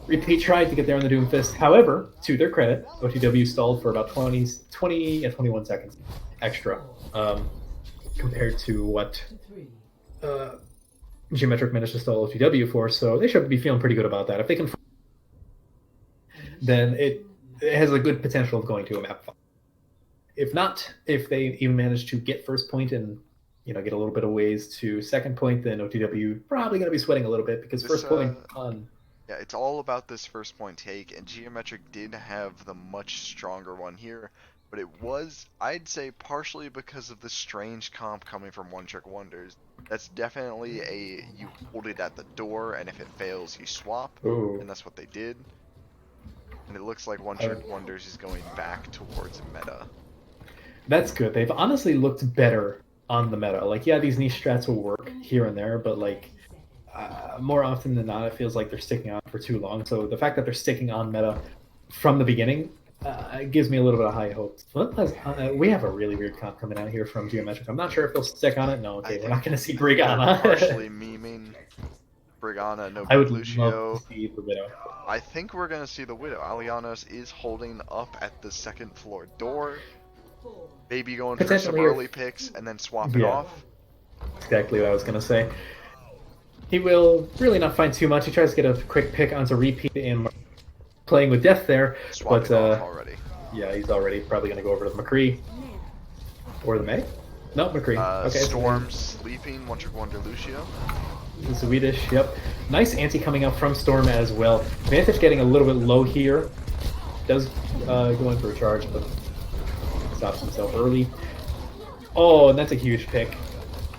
[SPEAKER 1] Repeat tried to get there on the Doomfist. However, to their credit, OTW stalled for about 20 and 21 seconds extra, compared to what Geometric managed to stall OTW for. So they should be feeling pretty good about that. If they can, then it has a good potential of going to a map fight. If not, if they even manage to get first point and get a little bit of ways to second point, then OTW probably going to be sweating a little bit, because first point on...
[SPEAKER 2] Yeah, it's all about this first point take, and Geometric did have the much stronger one here, but it was, I'd say, partially because of the strange comp coming from One Trick Wonders. That's definitely you hold it at the door, and if it fails, you swap, and that's what they did. And it looks like One Trick Wonders is going back towards meta.
[SPEAKER 1] That's good. They've honestly looked better on the meta. Like, yeah, these niche strats will work here and there, but like more often than not, it feels like they're sticking on for too long. So the fact that they're sticking on meta from the beginning gives me a little bit of high hopes. We have a really weird comp coming out here from Geometric. I'm not sure if they'll stick on it. No, okay, we're not going to see Brigana.
[SPEAKER 2] Partially memeing Brigana, no
[SPEAKER 1] I would
[SPEAKER 2] Lucio.
[SPEAKER 1] love to see the Widow.
[SPEAKER 2] I think we're going to see the Widow. Alianos is holding up at the second floor door. Maybe going for some early picks and then swap it off.
[SPEAKER 1] Exactly what I was going to say. He will really not find too much. He tries to get a quick pick onto Repeat and playing with death there.
[SPEAKER 2] Swap it off already.
[SPEAKER 1] Yeah, he's already probably going to go over to the McCree. Or the May? No, McCree. Okay,
[SPEAKER 2] Storm sleeping, One Trick Wonder Lucio.
[SPEAKER 1] Swedish, yep. Nice anti coming out from Storm as well. Vantage getting a little bit low here. Does go in for a charge, but stops himself early. Oh, and that's a huge pick.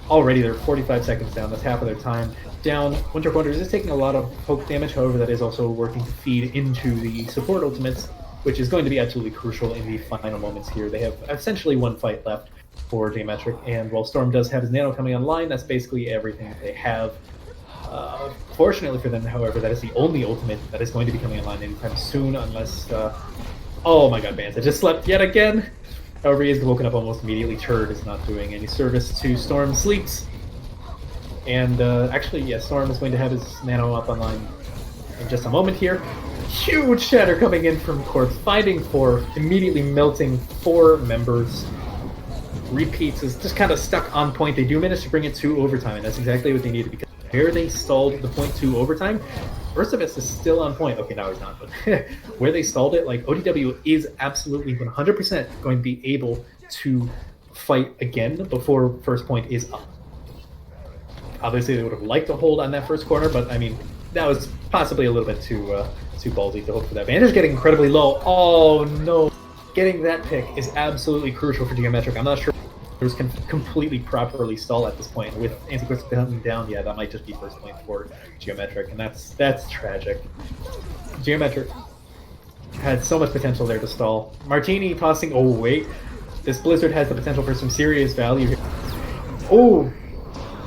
[SPEAKER 1] Already they're 45 seconds down. That's half of their time down. Winter Wonders is taking a lot of poke damage. However, that is also working to feed into the support ultimates, which is going to be absolutely crucial in the final moments here. They have essentially one fight left for Geometric, and while Storm does have his nano coming online, that's basically everything that they have. Fortunately for them, however, that is the only ultimate that is going to be coming online anytime soon, unless... oh my god, Banta just slept yet again! However, he is woken up almost immediately. Turd is not doing any service to Storm sleeps. And actually, yeah, Storm is going to have his nano up online in just a moment here. Huge shatter coming in from Corpse, finding 4, immediately melting 4 members. Repeats is just kind of stuck on point. They do manage to bring it to overtime, and that's exactly what they needed, because here they stalled the point to overtime. First of is still on point. Okay, now he's not, but where they stalled it, like OTW is absolutely 100% going to be able to fight again before first point is up. Obviously, they would have liked to hold on that first corner, but I mean, that was possibly a little bit too ballsy to hope for that. Vantage getting incredibly low. Oh no, getting that pick is absolutely crucial for Geometric. I'm not sure it was completely properly stall at this point. With Anti-Crystal coming down, yeah, that might just be first point for Geometric, and that's tragic. Geometric had so much potential there to stall. Martini tossing. Oh wait, this Blizzard has the potential for some serious value here. Oh,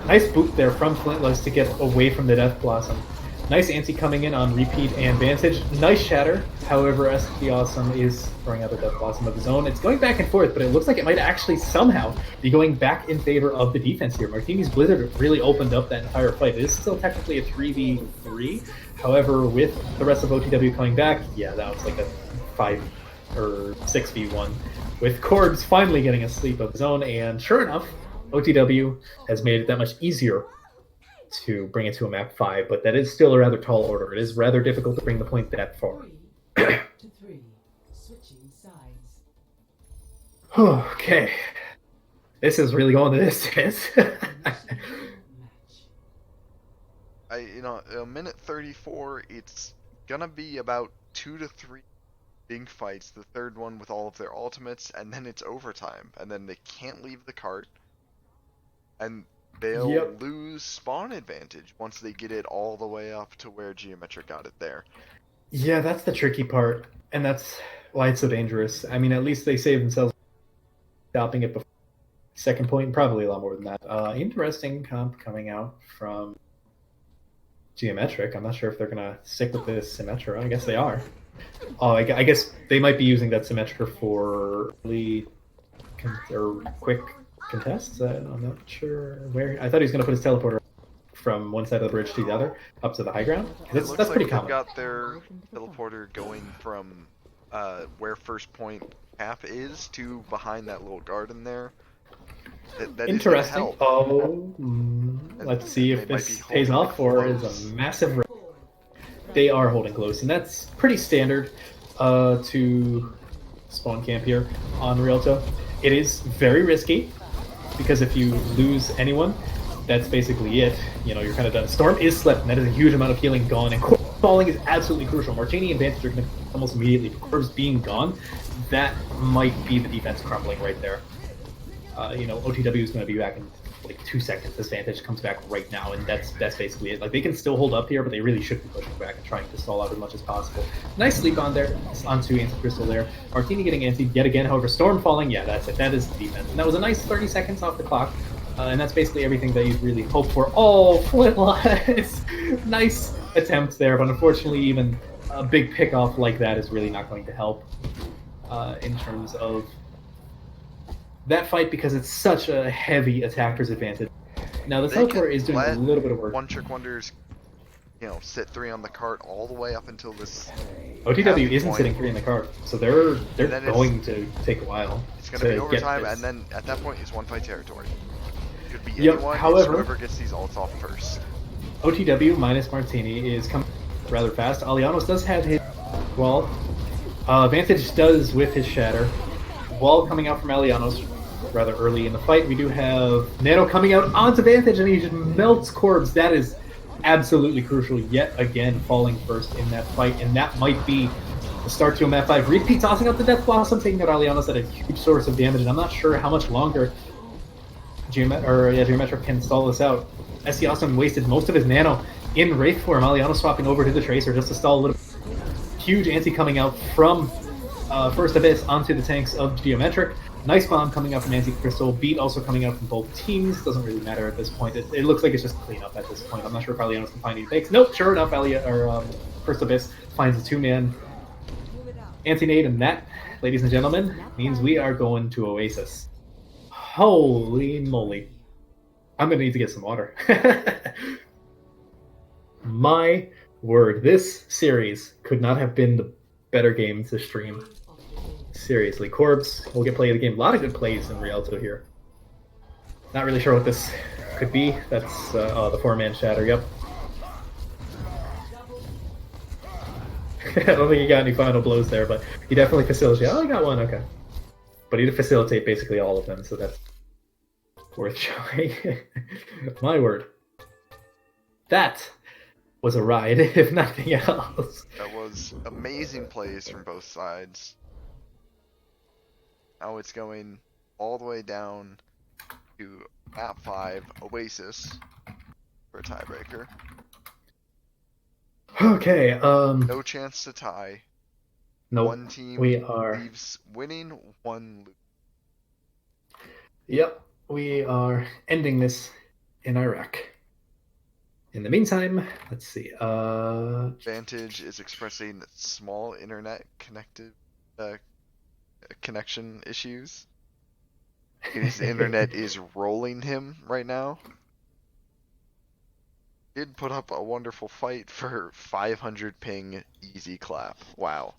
[SPEAKER 1] nice boot there from Flintless to get away from the Death Blossom. Nice anti coming in on Repeat and Vantage. Nice shatter. However, SD Awesome is throwing out the Death Blossom of his own. It's going back and forth, but it looks like it might actually somehow be going back in favor of the defense here. Martini's Blizzard really opened up that entire fight. It is still technically a 3v3. However, with the rest of OTW coming back, yeah, that was like a 5 or 6v1. With Corbs finally getting a sleep of his own, and sure enough, OTW has made it that much easier to bring it to a map 5, but that is still a rather tall order. It is rather difficult to bring the point that far.
[SPEAKER 3] 3 to 3. Switching sides.
[SPEAKER 1] Okay. This is really going to distance.
[SPEAKER 2] Minute 34, it's gonna be about 2 to 3 big fights, the third one with all of their ultimates, and then it's overtime, and then they can't leave the cart, and they'll lose spawn advantage once they get it all the way up to where Geometric got it there.
[SPEAKER 1] Yeah, that's the tricky part, and that's why it's so dangerous. I mean, at least they save themselves stopping it before second point, probably a lot more than that. Interesting comp coming out from Geometric. I'm not sure if they're going to stick with this Symmetra. I guess they are. I guess they might be using that Symmetra for early or quick contests. I'm not sure where. I thought he was going to put his teleporter from one side of the bridge to the other, up to the high ground. That's pretty common.
[SPEAKER 2] They've got their teleporter going from where first point cap is to behind that little garden there. That
[SPEAKER 1] interesting. Let's see if this pays off or is a massive. They are holding close, and that's pretty standard to spawn camp here on Rialto. It is very risky because if you lose anyone, that's basically it. You're kind of done. Storm is slept, and that is a huge amount of healing gone, and falling is absolutely crucial. Martini and Vantage are going to almost immediately. Corvs being gone, that might be the defense crumbling right there. OTW is going to be back in like 2 seconds. This Vantage comes back right now, and that's basically it. Like, they can still hold up here, but they really should be pushing back and trying to stall out as much as possible. Nice sleep on there, onto Anti-Crystal there. Martini getting anti yet again, however, Storm falling, yeah, that's it. That is the defense. And that was a nice 30 seconds off the clock, and that's basically everything that you'd really hope for. Oh, Flintless! Nice attempt there, but unfortunately, even a big pick-off like that is really not going to help in terms of that fight, because it's such a heavy attacker's advantage. Now the teleporter is doing a little bit of work.
[SPEAKER 2] One Trick Wonders, sit 3 on the cart all the way up until this.
[SPEAKER 1] OTW isn't sitting 3 in the cart, so they're going to take a while.
[SPEAKER 2] It's going to be overtime, and then at that point it's one fight territory. Could be anyone.
[SPEAKER 1] However,
[SPEAKER 2] whoever gets these ults off first.
[SPEAKER 1] OTW minus Martini is coming rather fast. Alianos does have his wall. Vantage does with his shatter. Wall coming out from Alianos rather early in the fight. We do have Nano coming out onto Vantage, and he just melts Corbs. That is absolutely crucial. Yet again, falling first in that fight, and that might be the start to a map 5. Repeat tossing out the Death Blossom, taking out Alianos at a huge source of damage, and I'm not sure how much longer Geometric can stall this out. SD Awesome wasted most of his Nano in Wraith form. Alianos swapping over to the Tracer just to stall a little. Huge anti coming out from First Abyss onto the tanks of Geometric. Nice bomb coming out from Anti-Crystal. Beat also coming out from both teams. Doesn't really matter at this point. It looks like it's just cleanup at this point. I'm not sure if Alianos can find any fakes. Nope, sure enough, First Abyss finds a 2-man anti-nade, and that, ladies and gentlemen, means we are going to Oasis. Holy moly. I'm going to need to get some water. My word, this series could not have been the better game to stream. Seriously, Corbs will get play of the game. A lot of good plays in Rialto here. Not really sure what this could be. That's the 4-man shatter, yep. I don't think he got any final blows there, but he definitely facilitated. Oh, he got one, okay. But he did facilitate basically all of them, so that's worth showing. My word. That was a ride, if nothing else.
[SPEAKER 2] That was amazing plays from both sides. Now it's going all the way down to map 5, Oasis, for a tiebreaker.
[SPEAKER 1] Okay,
[SPEAKER 2] No chance to tie.
[SPEAKER 1] nope,
[SPEAKER 2] One team
[SPEAKER 1] we are...
[SPEAKER 2] leaves winning, one lose.
[SPEAKER 1] Yep, we are ending this in Iraq. In the meantime, let's see.
[SPEAKER 2] Vantage is expressing small internet connection issues. His internet is rolling him right now. Did put up a wonderful fight for 500 ping easy clap. Wow.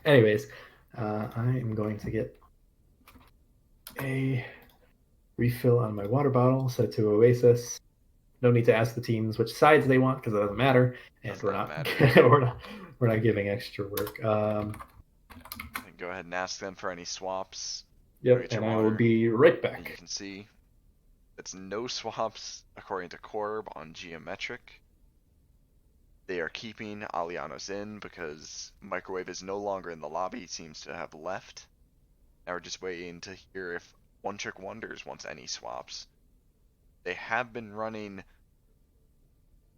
[SPEAKER 1] Anyways, I am going to get a refill on my water bottle, set it to Oasis. No need to ask the teams which sides they want because it doesn't matter, and
[SPEAKER 2] Does
[SPEAKER 1] we're
[SPEAKER 2] not
[SPEAKER 1] not
[SPEAKER 2] matter.
[SPEAKER 1] we're not giving extra work.
[SPEAKER 2] Go ahead and ask them for any swaps.
[SPEAKER 1] Yep,
[SPEAKER 2] Get your
[SPEAKER 1] and I will
[SPEAKER 2] water.
[SPEAKER 1] be right
[SPEAKER 2] You
[SPEAKER 1] back.
[SPEAKER 2] can see it's no swaps according to Corb on Geometric. They are keeping Alianos in because Microwave is no longer in the lobby. He seems to have left. Now we're just waiting to hear if One Trick Wonders wants any swaps. They have been running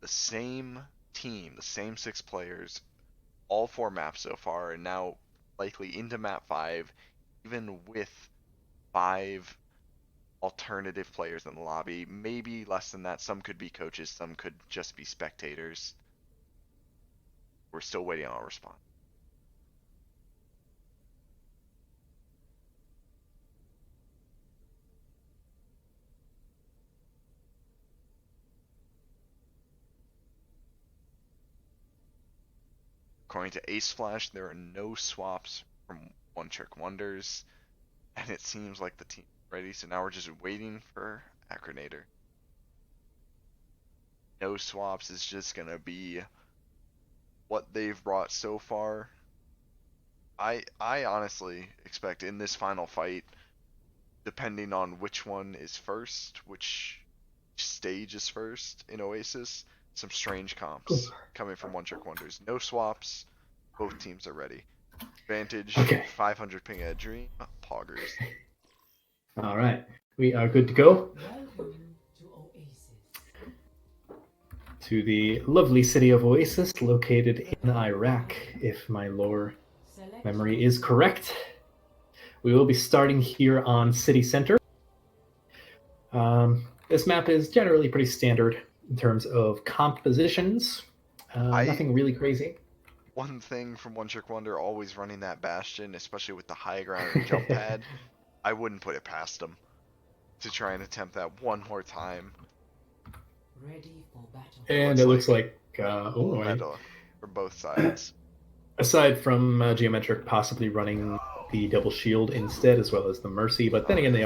[SPEAKER 2] the same team, the same 6 players, all 4 maps so far, and now likely into map 5, even with 5 alternative players in the lobby. Maybe less than that. Some could be coaches, some could just be spectators. We're still waiting on a response. According to Ace Flash, there are no swaps from One Trick Wonders, and it seems like the team is ready, so now we're just waiting for Acronator. No swaps is just gonna be what they've brought so far. I honestly expect in this final fight, depending on which one is first, which stage is first in Oasis, some strange comps coming from One Trick Wonders. No swaps, both teams are ready. Vantage,
[SPEAKER 1] Okay.
[SPEAKER 2] 500 ping at Dream, Poggers.
[SPEAKER 1] All right, we are good to go
[SPEAKER 3] Welcome to Oasis.
[SPEAKER 1] to the lovely city of Oasis, located in Iraq, if my lore
[SPEAKER 3] Select
[SPEAKER 1] memory is correct. We will be starting here on City Center. This map is generally pretty standard in terms of compositions. Nothing really crazy.
[SPEAKER 2] One thing from One Trick Wonder, always running that Bastion, especially with the high ground and jump pad, I wouldn't put it past them to try and attempt that one more time.
[SPEAKER 3] ready for battle.
[SPEAKER 1] And it looks like
[SPEAKER 2] Meta from both sides.
[SPEAKER 1] aside from Geometric possibly running the double shield instead, as well as the Mercy, but then again they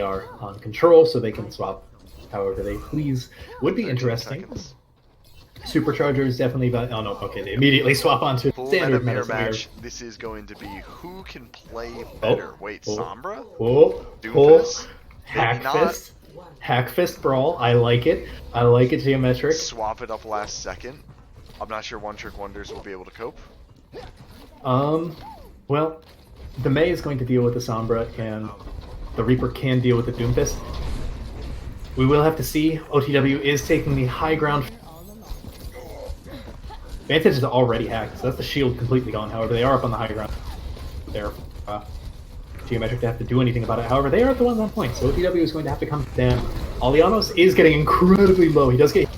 [SPEAKER 1] are on control, so they can swap however they please. Would be
[SPEAKER 2] 13
[SPEAKER 1] interesting.
[SPEAKER 2] seconds.
[SPEAKER 1] Superchargers definitely. Oh no, okay, they immediately swap onto
[SPEAKER 2] Full
[SPEAKER 1] standard
[SPEAKER 2] meta mirror
[SPEAKER 1] meta.
[SPEAKER 2] match. This is going to be who can play better. Wait, Sombra?
[SPEAKER 1] Oh,
[SPEAKER 2] Doomfist?
[SPEAKER 1] Hack
[SPEAKER 2] not.
[SPEAKER 1] Fist. Hack Fist Brawl. I like it. I like it, Geometric.
[SPEAKER 2] Swap it up last second. I'm not sure One Trick Wonders will be able to cope.
[SPEAKER 1] Well, the Mei is going to deal with the Sombra, and the Reaper can deal with the Doomfist. We will have to see. OTW is taking the high ground. Vantage is already hacked, so that's the shield completely gone. However, they are up on the high ground. They're Geometric to have to do anything about it. However, they are the ones on point, so OTW is going to have to come down. Alianos is getting incredibly low. He does get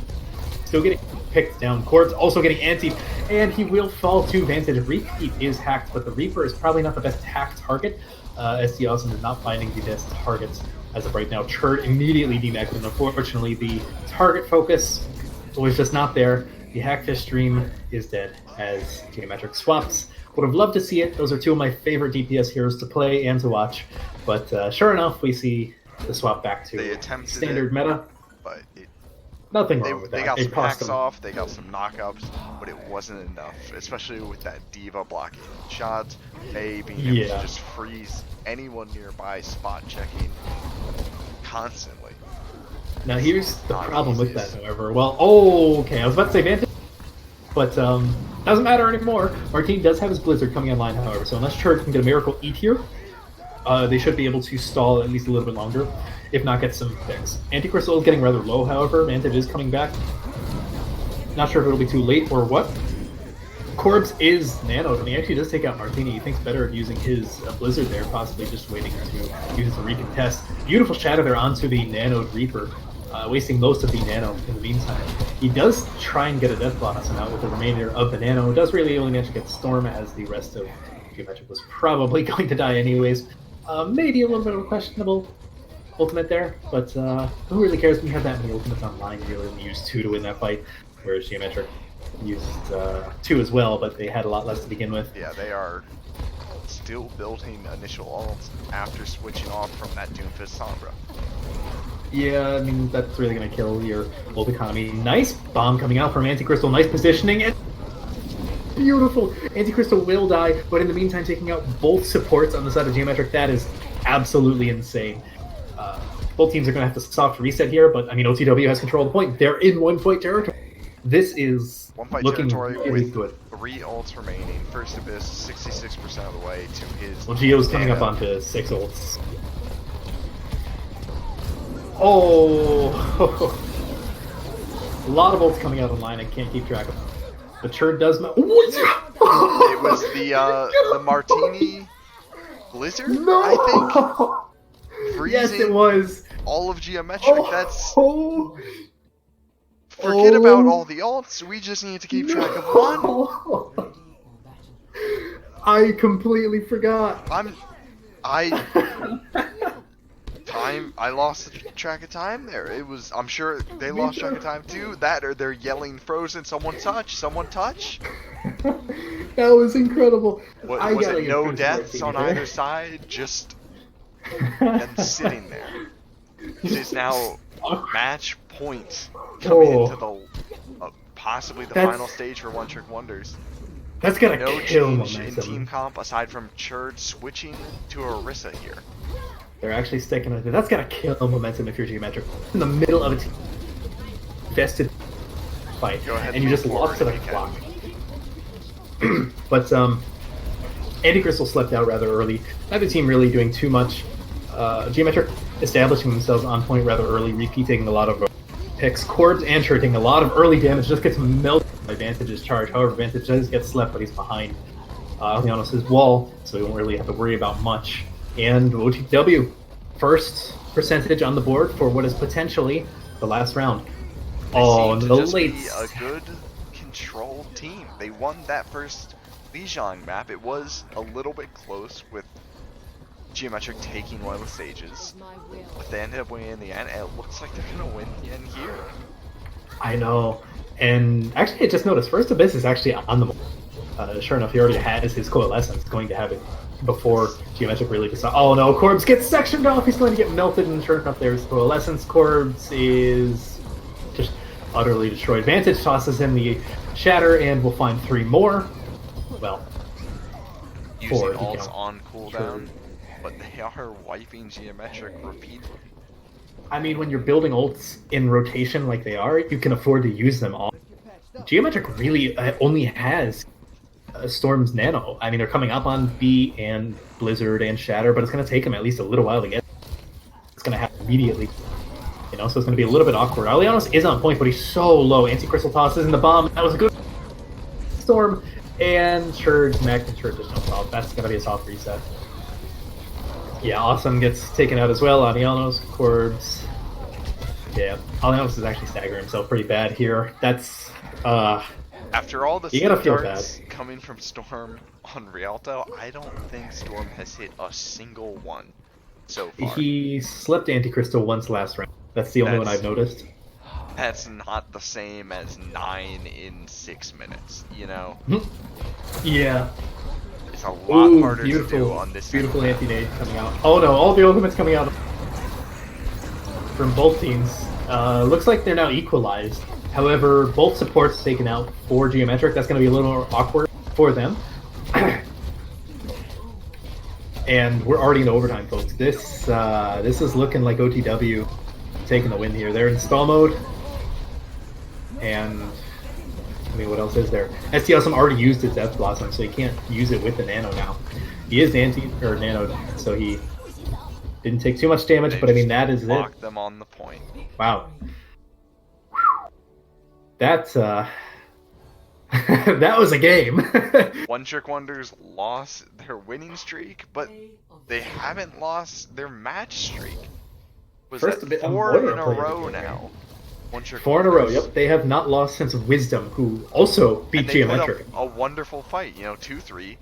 [SPEAKER 1] still getting picked down. Cord's also getting anti, and he will fall to Vantage. Repeat is hacked, but the Reaper is probably not the best hack target. SD Awesome is not finding the best targets as of right now. Churd immediately demacked, and unfortunately the target focus was just not there. The Hackfish Dream is dead as Geometric swaps. Would have loved to see it. Those are two of my favorite DPS heroes to play and to watch. But sure enough, we see the swap back
[SPEAKER 2] They
[SPEAKER 1] to
[SPEAKER 2] attempted
[SPEAKER 1] standard
[SPEAKER 2] it,
[SPEAKER 1] meta.
[SPEAKER 2] but it
[SPEAKER 1] Nothing wrong with
[SPEAKER 2] They
[SPEAKER 1] that.
[SPEAKER 2] got
[SPEAKER 1] It
[SPEAKER 2] some
[SPEAKER 1] cost
[SPEAKER 2] hacks
[SPEAKER 1] them.
[SPEAKER 2] off, they got some knockups, but it wasn't enough, especially with that Diva blocking shots, A being able to
[SPEAKER 1] Yeah.
[SPEAKER 2] just freeze anyone nearby, spot checking constantly.
[SPEAKER 1] Now here's the
[SPEAKER 2] Not
[SPEAKER 1] problem with that,
[SPEAKER 2] easiest.
[SPEAKER 1] however. Well, oh, okay, I was about to say Vantage, but doesn't matter anymore. Our team does have his Blizzard coming online, however, so unless Church can get a Miracle Eat here, they should be able to stall at least a little bit longer, if not get some picks. Anti-Crystal is getting rather low, however. Vantage is coming back. Not sure if it'll be too late or what. Corbs is nanoed, and he actually does take out Martini. He thinks better of using his Blizzard there, possibly just waiting to use the recontest. Beautiful shadow there onto the nanoed Reaper, wasting most of the nano in the meantime. He does try and get a Death Blossom out with the remainder of the nano. Does really only manage to get Storm, as the rest of Geometric was probably going to die anyways. Maybe a little bit of a questionable ultimate there, but who really cares when you have that many ultimates online? You really only use 2 to win that fight, whereas Geometric used 2 as well, but they had a lot less to begin with.
[SPEAKER 2] Yeah, they are still building initial ults after switching off from that Doomfist Sombra.
[SPEAKER 1] Yeah, I mean, that's really going to kill your ult economy. Nice bomb coming out from Anti-Crystal, nice positioning, and beautiful! Anti-Crystal will die, but in the meantime taking out both supports on the side of Geometric. That is absolutely insane. Both teams are going to have to soft reset here, but I mean, OTW has control of the point. They're in one-fight territory. This is
[SPEAKER 2] One fight
[SPEAKER 1] looking
[SPEAKER 2] territory
[SPEAKER 1] really
[SPEAKER 2] with
[SPEAKER 1] good.
[SPEAKER 2] 3 ults remaining. First Abyss 66% of the way to his.
[SPEAKER 1] Well, Geo's coming up
[SPEAKER 2] nano.
[SPEAKER 1] onto 6 ults. Oh! A lot of ults coming out online, I can't keep track of them. The Churd does... What?
[SPEAKER 2] It was the Martini Blizzard,
[SPEAKER 1] No!
[SPEAKER 2] I think. Freezing
[SPEAKER 1] Yes, it was.
[SPEAKER 2] all of Geometric. That's
[SPEAKER 1] Oh,
[SPEAKER 2] forget about all the ults. We just need to keep track of one.
[SPEAKER 1] no.
[SPEAKER 3] Ready for battle.
[SPEAKER 1] I completely forgot.
[SPEAKER 2] I lost track of time there. It was. I'm sure they
[SPEAKER 1] Me
[SPEAKER 2] lost track
[SPEAKER 1] too.
[SPEAKER 2] of time too. That or they're yelling frozen. Someone touch. Someone touch.
[SPEAKER 1] That was incredible.
[SPEAKER 2] Was
[SPEAKER 1] I gotta
[SPEAKER 2] it
[SPEAKER 1] give
[SPEAKER 2] no
[SPEAKER 1] kudos to
[SPEAKER 2] deaths
[SPEAKER 1] our
[SPEAKER 2] on
[SPEAKER 1] team there.
[SPEAKER 2] either side? Just them sitting there. It is now match point coming
[SPEAKER 1] Oh.
[SPEAKER 2] into the possibly the
[SPEAKER 1] That's-
[SPEAKER 2] final stage for One Trick Wonders.
[SPEAKER 1] That's gonna
[SPEAKER 2] No
[SPEAKER 1] kill
[SPEAKER 2] change in
[SPEAKER 1] momentum.
[SPEAKER 2] team comp aside from Churd switching to Orisa here.
[SPEAKER 1] They're actually sticking with it. That's gonna kill momentum if you're Geometric. In the middle of a team vested fight,
[SPEAKER 2] Go ahead
[SPEAKER 1] and you
[SPEAKER 2] move
[SPEAKER 1] just lost to the
[SPEAKER 2] forward if you
[SPEAKER 1] clock. But Anti-Crystal slept out rather early. Neither team really doing too much. Geometric establishing themselves on point rather early, repeating a lot of picks. Corbs and Churd taking a lot of early damage, just gets melted by Vantage's charge. However, Vantage does get slept, but he's behind Leonos' his wall, so he won't really have to worry about much. And OTW, first percentage on the board for what is potentially the last round. Oh, and
[SPEAKER 2] They seem
[SPEAKER 1] the
[SPEAKER 2] to just
[SPEAKER 1] late.
[SPEAKER 2] be a good controlled team. They won that first Lijiang map. It was a little bit close with Geometric taking one of the stages,
[SPEAKER 3] My will.
[SPEAKER 2] but they ended up winning in the end, and it looks like they're gonna win the end here.
[SPEAKER 1] I know. And actually, I just noticed First Abyss is actually on the board. Sure enough, he already has his Coalescence, going to have it before Geometric really decides. Oh no, Corbs gets sectioned off, he's going to get melted, and sure enough, there's Coalescence. Corbs is just utterly destroyed. Vantage tosses him the Shatter, and we'll find 3 more. Well,
[SPEAKER 2] Using
[SPEAKER 1] 4 if you
[SPEAKER 2] ults
[SPEAKER 1] count.
[SPEAKER 2] on cooldown, but they are wiping Geometric repeatedly.
[SPEAKER 1] I mean, when you're building ults in rotation like they are, you can afford to use them all. Geometric really only has Storm's Nano. I mean, they're coming up on B and Blizzard and Shatter, but it's going to take them at least a little while to get. It's going to happen immediately. You know, so it's going to be a little bit awkward. Alianos is on point, but he's so low. Anti-Crystal tosses in the bomb. That was a good Storm. And Church, Mac, and Church just jumps out. That's going to be a soft reset. Yeah, Awesome gets taken out as well. Alianos, Corbs. Yeah, Alianos is actually staggering himself pretty bad here. That's,
[SPEAKER 2] After all the
[SPEAKER 1] You gotta feel
[SPEAKER 2] darts coming from Storm on Rialto, I don't think Storm has hit a single one so far.
[SPEAKER 1] he slipped Anti-Crystal once last round. That's the only one
[SPEAKER 2] That's-
[SPEAKER 1] I've noticed.
[SPEAKER 2] That's not the same as 9 in 6 minutes, you know?
[SPEAKER 1] Yeah.
[SPEAKER 2] It's a lot
[SPEAKER 1] Ooh,
[SPEAKER 2] harder to do
[SPEAKER 1] beautiful,
[SPEAKER 2] on this
[SPEAKER 1] beautiful
[SPEAKER 2] map.
[SPEAKER 1] anti-nade coming out. Oh no, all the ultimates coming out from both teams. Looks like they're now equalized. However, both supports taken out for Geometric. That's going to be a little more awkward for them. And we're already in overtime, folks. This is looking like OTW taking the win here. They're in stall mode. And, I mean, what else is there? ST Awesome already used its Death Blossom, so he can't use it with the Nano now. He is Nano, so he didn't take too much damage, but I mean, that is it.
[SPEAKER 2] Lock them on the point.
[SPEAKER 1] Wow. That's, that was a game.
[SPEAKER 2] One Trick Wonders lost their winning streak, but they haven't lost their match streak. Was
[SPEAKER 1] First
[SPEAKER 2] that
[SPEAKER 1] a bit- I'm
[SPEAKER 2] 4
[SPEAKER 1] more
[SPEAKER 2] in a
[SPEAKER 1] played the
[SPEAKER 2] row
[SPEAKER 1] game.
[SPEAKER 2] now? One Trick
[SPEAKER 1] 4 in a row,
[SPEAKER 2] Wonders.
[SPEAKER 1] yep. They have not lost since Wisdom, who also beat
[SPEAKER 2] And they put
[SPEAKER 1] Geometric.
[SPEAKER 2] up a wonderful fight, 2-3.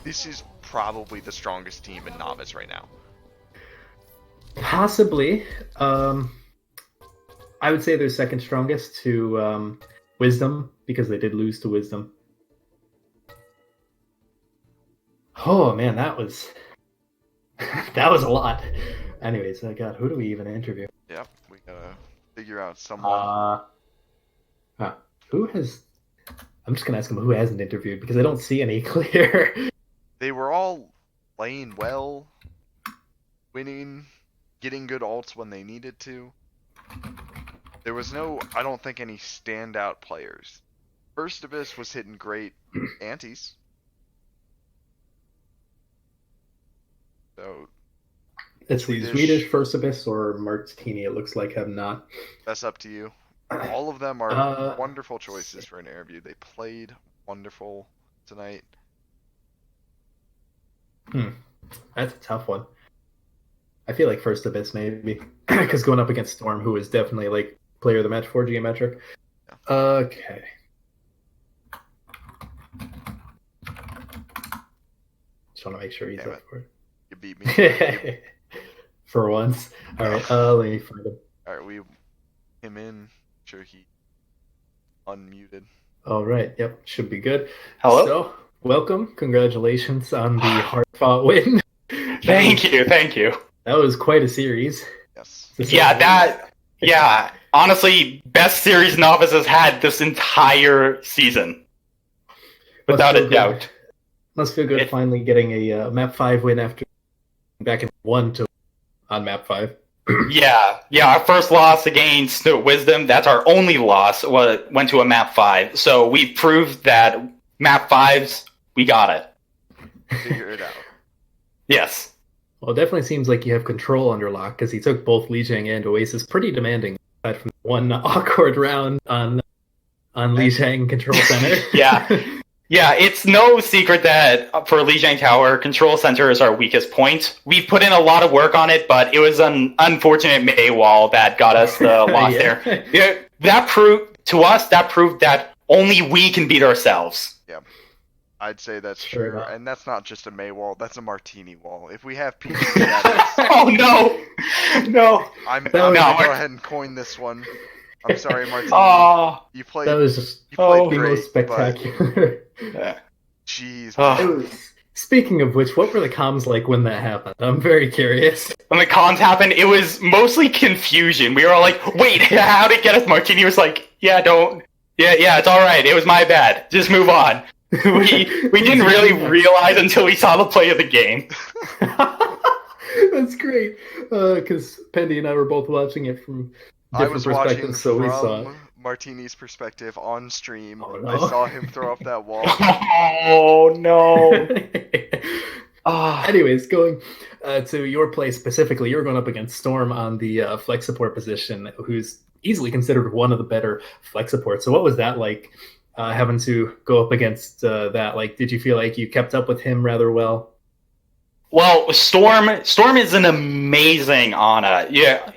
[SPEAKER 2] This is probably the strongest team in Novice right now.
[SPEAKER 1] Possibly. I would say they're second strongest to Wisdom, because they did lose to Wisdom. Oh man, that was that was a lot. Anyways, God, who do we even interview?
[SPEAKER 2] Yep, we gotta figure out someone.
[SPEAKER 1] Who has? I'm just gonna ask him who hasn't interviewed because I don't see any clear.
[SPEAKER 2] They were all playing well, winning, getting good ults when they needed to. There was I don't think, any standout players. First Abyss was hitting great antis. So
[SPEAKER 1] It's the Swedish First Abyss or Martini. It looks like have not.
[SPEAKER 2] that's up to you. All of them are wonderful choices for an interview. They played wonderful tonight.
[SPEAKER 1] That's a tough one. I feel like First Abyss maybe because going up against Storm, who is definitely like player of the match for Geometric.
[SPEAKER 2] Yeah.
[SPEAKER 1] Okay. Just want to make sure he's
[SPEAKER 2] Damn
[SPEAKER 1] up
[SPEAKER 2] it.
[SPEAKER 1] for it.
[SPEAKER 2] You beat me.
[SPEAKER 1] For once. All right. Let me find him.
[SPEAKER 2] All right, we him in. Sure, he unmuted.
[SPEAKER 1] All right. Yep. Should be good.
[SPEAKER 4] Hello?
[SPEAKER 1] So, welcome. Congratulations on the hard-fought win.
[SPEAKER 4] Thank you.
[SPEAKER 1] That was quite a series.
[SPEAKER 2] Yes.
[SPEAKER 4] Yeah, honestly, best series Novice has had this entire season. Without a doubt.
[SPEAKER 1] Must feel good finally getting a Map 5 win after back in 1 to on Map 5.
[SPEAKER 4] Yeah, our first loss against Wisdom, that's our only loss, went to a Map 5. So we proved that Map 5s, we got it.
[SPEAKER 2] Figure it out.
[SPEAKER 4] Yes.
[SPEAKER 1] Well, it definitely seems like you have control under lock because he took both Lijiang and Oasis pretty demanding, aside from one awkward round on Lijiang Control Center.
[SPEAKER 4] Yeah, it's no secret that for Lijiang Tower, Control Center is our weakest point. We've put in a lot of work on it, but it was an unfortunate Mei wall that got us the loss there. Yeah, that proved that only we can beat ourselves.
[SPEAKER 2] Yeah, I'd say that's
[SPEAKER 1] Sure
[SPEAKER 2] true,
[SPEAKER 1] enough.
[SPEAKER 2] and that's not just a Mei wall. That's a Martini wall. If we have PG status,
[SPEAKER 4] Oh no!
[SPEAKER 2] I'm
[SPEAKER 1] No,
[SPEAKER 2] gonna
[SPEAKER 4] no.
[SPEAKER 2] go ahead and coin this one. I'm sorry, Martini.
[SPEAKER 4] Oh,
[SPEAKER 2] You played.
[SPEAKER 1] That was just
[SPEAKER 2] You played
[SPEAKER 1] the
[SPEAKER 2] great,
[SPEAKER 1] most spectacular.
[SPEAKER 2] Jeez.
[SPEAKER 4] Oh.
[SPEAKER 1] Speaking of which, what were the comms like when that happened? I'm very curious.
[SPEAKER 4] when the cons happened, it was mostly confusion. We were all like, "Wait, how'd it get us?" Martini was like, "Yeah, it's all right. It was my bad. Just move on." we didn't really realize until we saw the play of the game.
[SPEAKER 1] That's great. Because Pendy and I were both watching it from
[SPEAKER 2] I
[SPEAKER 1] different
[SPEAKER 2] was watching
[SPEAKER 1] perspectives, so we saw it.
[SPEAKER 2] from Martini's perspective on stream.
[SPEAKER 1] Oh, no.
[SPEAKER 2] I saw him throw up that wall.
[SPEAKER 4] Oh no! Ah.
[SPEAKER 1] Anyways, going to your play specifically, you're going up against Storm on the flex support position, who's easily considered one of the better flex supports. So what was that like, having to go up against that? Like, did you feel like you kept up with him rather well?
[SPEAKER 4] Well, Storm is an amazing Ana. Yeah,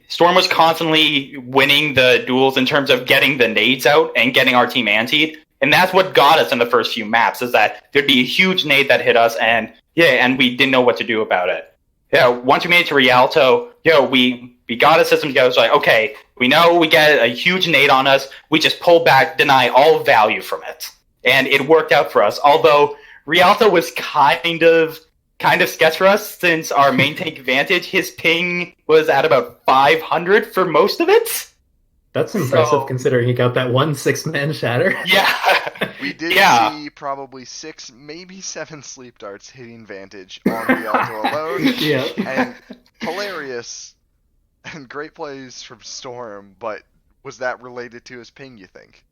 [SPEAKER 4] Storm was constantly winning the duels in terms of getting the nades out and getting our team antied, and that's what got us in the first few maps. Is that there'd be a huge nade that hit us, and we didn't know what to do about it. Yeah, once we made it to Rialto, we got a system together. It's like, okay, we know we get a huge nade on us. We just pull back, deny all value from it, and it worked out for us. Although Rialto was kind of kind of sketch for us since our main tank Vantage, his ping was at about 500 for most of it.
[SPEAKER 1] That's impressive
[SPEAKER 4] So-
[SPEAKER 1] considering he got that one 6-man shatter.
[SPEAKER 4] Yeah.
[SPEAKER 2] We did
[SPEAKER 4] Yeah.
[SPEAKER 2] see probably 6, maybe 7 sleep darts hitting Vantage on Rialto alone.
[SPEAKER 1] Yeah.
[SPEAKER 2] And hilarious and great plays from Storm, but was that related to his ping, you think?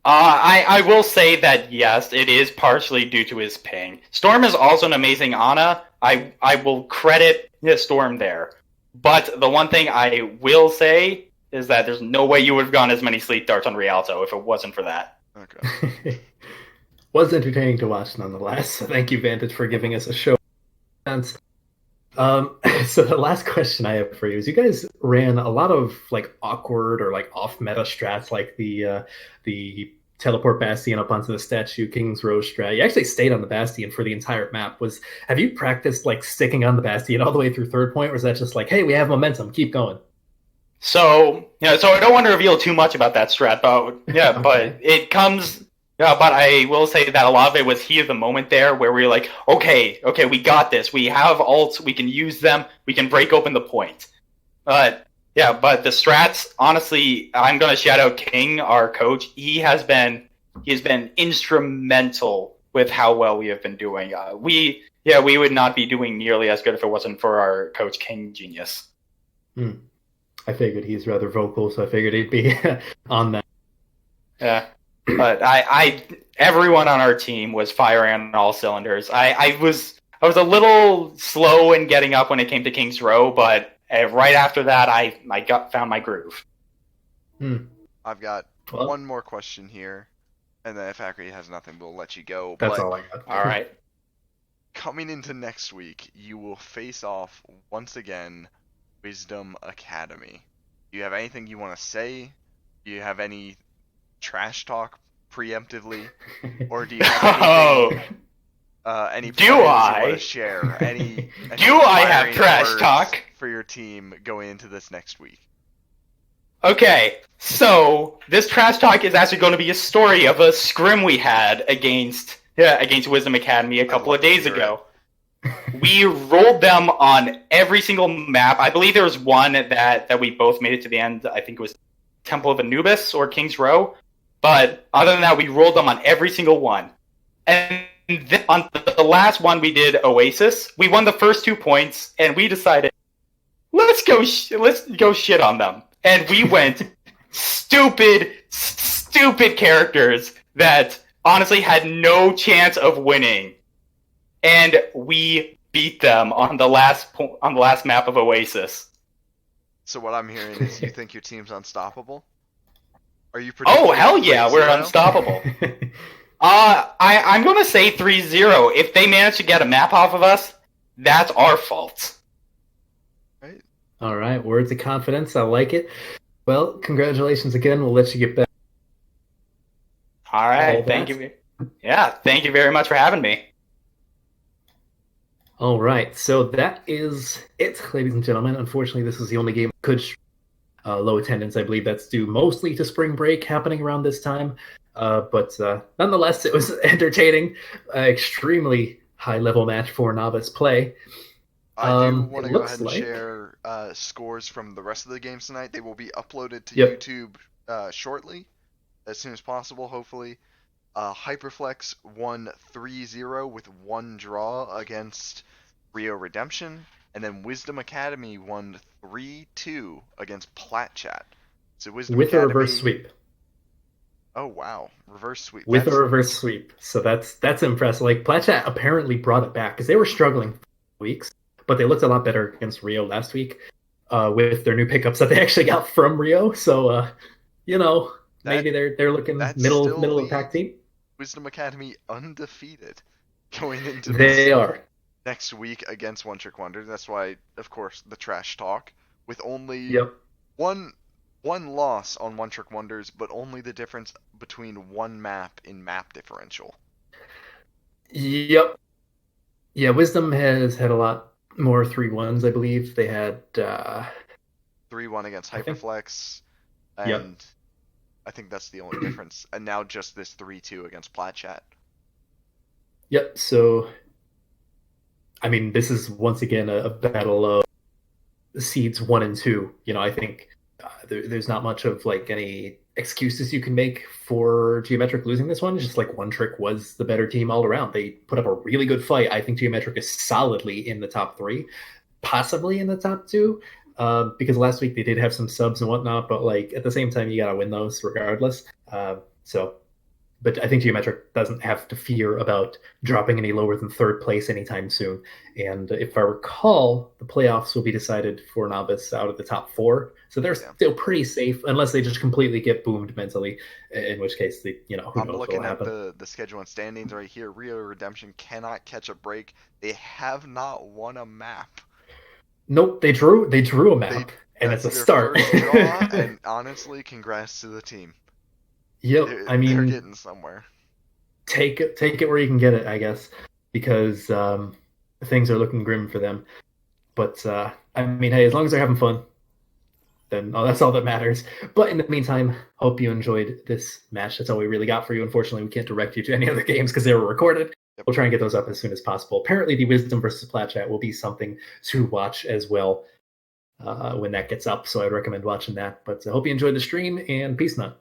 [SPEAKER 4] I will say that yes, it is partially due to his ping. Storm is also an amazing Ana. I will credit Storm there. But the one thing I will say is that there's no way you would have gone as many sleep darts on Rialto if it wasn't for that.
[SPEAKER 2] Okay.
[SPEAKER 1] Was entertaining to watch nonetheless. So thank you, Vantage, for giving us a show. So the last question I have for you is: you guys ran a lot of like awkward or like off meta strats, like the teleport Bastion up onto the statue, King's Row strat. You actually stayed on the Bastion for the entire map. Have you practiced like sticking on the Bastion all the way through third point, or is that just like, hey, we have momentum, keep going?
[SPEAKER 4] So so I don't want to reveal too much about that strat, but yeah,
[SPEAKER 1] Okay.
[SPEAKER 4] but it comes. Yeah, but I will say that a lot of it was heat of the moment there, where we were like, okay, we got this. We have ults, we can use them, we can break open the point. But yeah, but the strats, honestly, I'm gonna shout out King, our coach. He has been instrumental with how well we have been doing. We would not be doing nearly as good if it wasn't for our coach King Genius.
[SPEAKER 1] I figured he's rather vocal, so I figured he'd be on that.
[SPEAKER 4] Yeah. But everyone on our team was firing on all cylinders. I was a little slow in getting up when it came to King's Row, but right after that, I found my groove.
[SPEAKER 2] I've got
[SPEAKER 1] Well,
[SPEAKER 2] one more question here, and then if Akri has nothing, we'll let you go.
[SPEAKER 1] that's
[SPEAKER 2] but
[SPEAKER 1] all I got.
[SPEAKER 4] All right.
[SPEAKER 2] coming into next week, you will face off once again Wisdom Academy. Do you have anything you want to say? Do you have any trash talk preemptively, or do you have anything, any
[SPEAKER 4] Do
[SPEAKER 2] plans you
[SPEAKER 4] I?
[SPEAKER 2] want to share? Any
[SPEAKER 4] Do I have
[SPEAKER 2] inspiring
[SPEAKER 4] trash
[SPEAKER 2] words
[SPEAKER 4] talk?
[SPEAKER 2] for your team going into this next week?
[SPEAKER 4] Okay, so this trash talk is actually going to be a story of a scrim we had against Wisdom Academy a couple
[SPEAKER 2] love
[SPEAKER 4] of
[SPEAKER 2] to
[SPEAKER 4] days
[SPEAKER 2] hear
[SPEAKER 4] ago. We rolled them on every single map. I believe there was one that we both made it to the end. I think it was Temple of Anubis or King's Row. But other than that, we rolled them on every single one. And then on the last one, we did Oasis. We won the first 2 points, and we decided, let's go shit on them. And we went stupid characters that honestly had no chance of winning. And we beat them on the last map of Oasis.
[SPEAKER 2] So what I'm hearing is you think your team's unstoppable? Are you
[SPEAKER 4] Oh, hell
[SPEAKER 2] predicting
[SPEAKER 4] yeah, we're
[SPEAKER 2] 3-0?
[SPEAKER 4] unstoppable. I'm going to say 3-0. If they manage to get a map off of us, that's our fault.
[SPEAKER 2] Right?
[SPEAKER 1] All right, words of confidence. I like it. Well, congratulations again. We'll let you get back.
[SPEAKER 4] All right,
[SPEAKER 1] All
[SPEAKER 4] thank
[SPEAKER 1] that.
[SPEAKER 4] you. Yeah, thank you very much for having me.
[SPEAKER 1] All right, so that is it, ladies and gentlemen. Unfortunately, this is the only game I could low attendance. I believe that's due mostly to spring break happening around this time. But nonetheless, it was entertaining. Extremely high-level match for novice play.
[SPEAKER 2] I do want
[SPEAKER 1] it
[SPEAKER 2] to go
[SPEAKER 1] looks
[SPEAKER 2] ahead and
[SPEAKER 1] like-
[SPEAKER 2] share scores from the rest of the games tonight. They will be uploaded to
[SPEAKER 1] Yep.
[SPEAKER 2] YouTube shortly, as soon as possible, hopefully. Hyperflex won 3-0 with 1 draw against Rio Redemption, and then Wisdom Academy won 3-2 against Platchat. So Wisdom
[SPEAKER 1] with a
[SPEAKER 2] Academy...
[SPEAKER 1] reverse sweep.
[SPEAKER 2] Oh wow, reverse sweep.
[SPEAKER 1] With a
[SPEAKER 2] That's-
[SPEAKER 1] reverse sweep. So that's impressive. Like Platchat apparently brought it back because they were struggling for weeks, but they looked a lot better against Rio last week with their new pickups that they actually got from Rio. So maybe they're looking
[SPEAKER 2] that's
[SPEAKER 1] middle
[SPEAKER 2] still
[SPEAKER 1] of the pack team.
[SPEAKER 2] Wisdom Academy undefeated going into
[SPEAKER 1] They
[SPEAKER 2] this
[SPEAKER 1] are.
[SPEAKER 2] next week against One Trick Wonder. That's why, of course, the trash talk with only
[SPEAKER 1] Yep.
[SPEAKER 2] one loss on One Trick Wonders, but only the difference between one map in map differential.
[SPEAKER 1] Yep. Yeah, Wisdom has had a lot more 3-1s, I believe. They had
[SPEAKER 2] 3-1 against
[SPEAKER 1] I think-
[SPEAKER 2] Hyperflex,
[SPEAKER 1] Yep.
[SPEAKER 2] and I think that's the only difference. And now just this 3-2 against Platchat.
[SPEAKER 1] Yep, so I mean, this is once again a battle of seeds 1 and 2. I think there's not much of like any excuses you can make for Geometric losing this one. It's just like One Trick was the better team all around. They put up a really good fight. I think Geometric is solidly in the top 3, possibly in the top 2. Because last week they did have some subs and whatnot, but like at the same time you gotta win those regardless. But I think Geometric doesn't have to fear about dropping any lower than 3rd place anytime soon. And if I recall, the playoffs will be decided for Novice out of the top 4, so they're still pretty safe unless they just completely get boomed mentally. In which case, who knows
[SPEAKER 2] I'm
[SPEAKER 1] what
[SPEAKER 2] looking
[SPEAKER 1] will
[SPEAKER 2] at
[SPEAKER 1] happen.
[SPEAKER 2] the schedule and standings right here. Rio Redemption cannot catch a break. They have not won a map.
[SPEAKER 1] Nope, they drew a map, and it's a
[SPEAKER 2] their
[SPEAKER 1] start.
[SPEAKER 2] first draw, and honestly, congrats to the team.
[SPEAKER 1] Yep,
[SPEAKER 2] They're getting somewhere.
[SPEAKER 1] Take it where you can get it, I guess, because things are looking grim for them. But I mean, hey, as long as they're having fun, then that's all that matters. But in the meantime, hope you enjoyed this match. That's all we really got for you. Unfortunately, we can't direct you to any other games because they were recorded. We'll try and get those up as soon as possible. Apparently, the Wisdom versus Plat Chat will be something to watch as well when that gets up. So I'd recommend watching that. But I hope you enjoyed the stream, and peace, nut.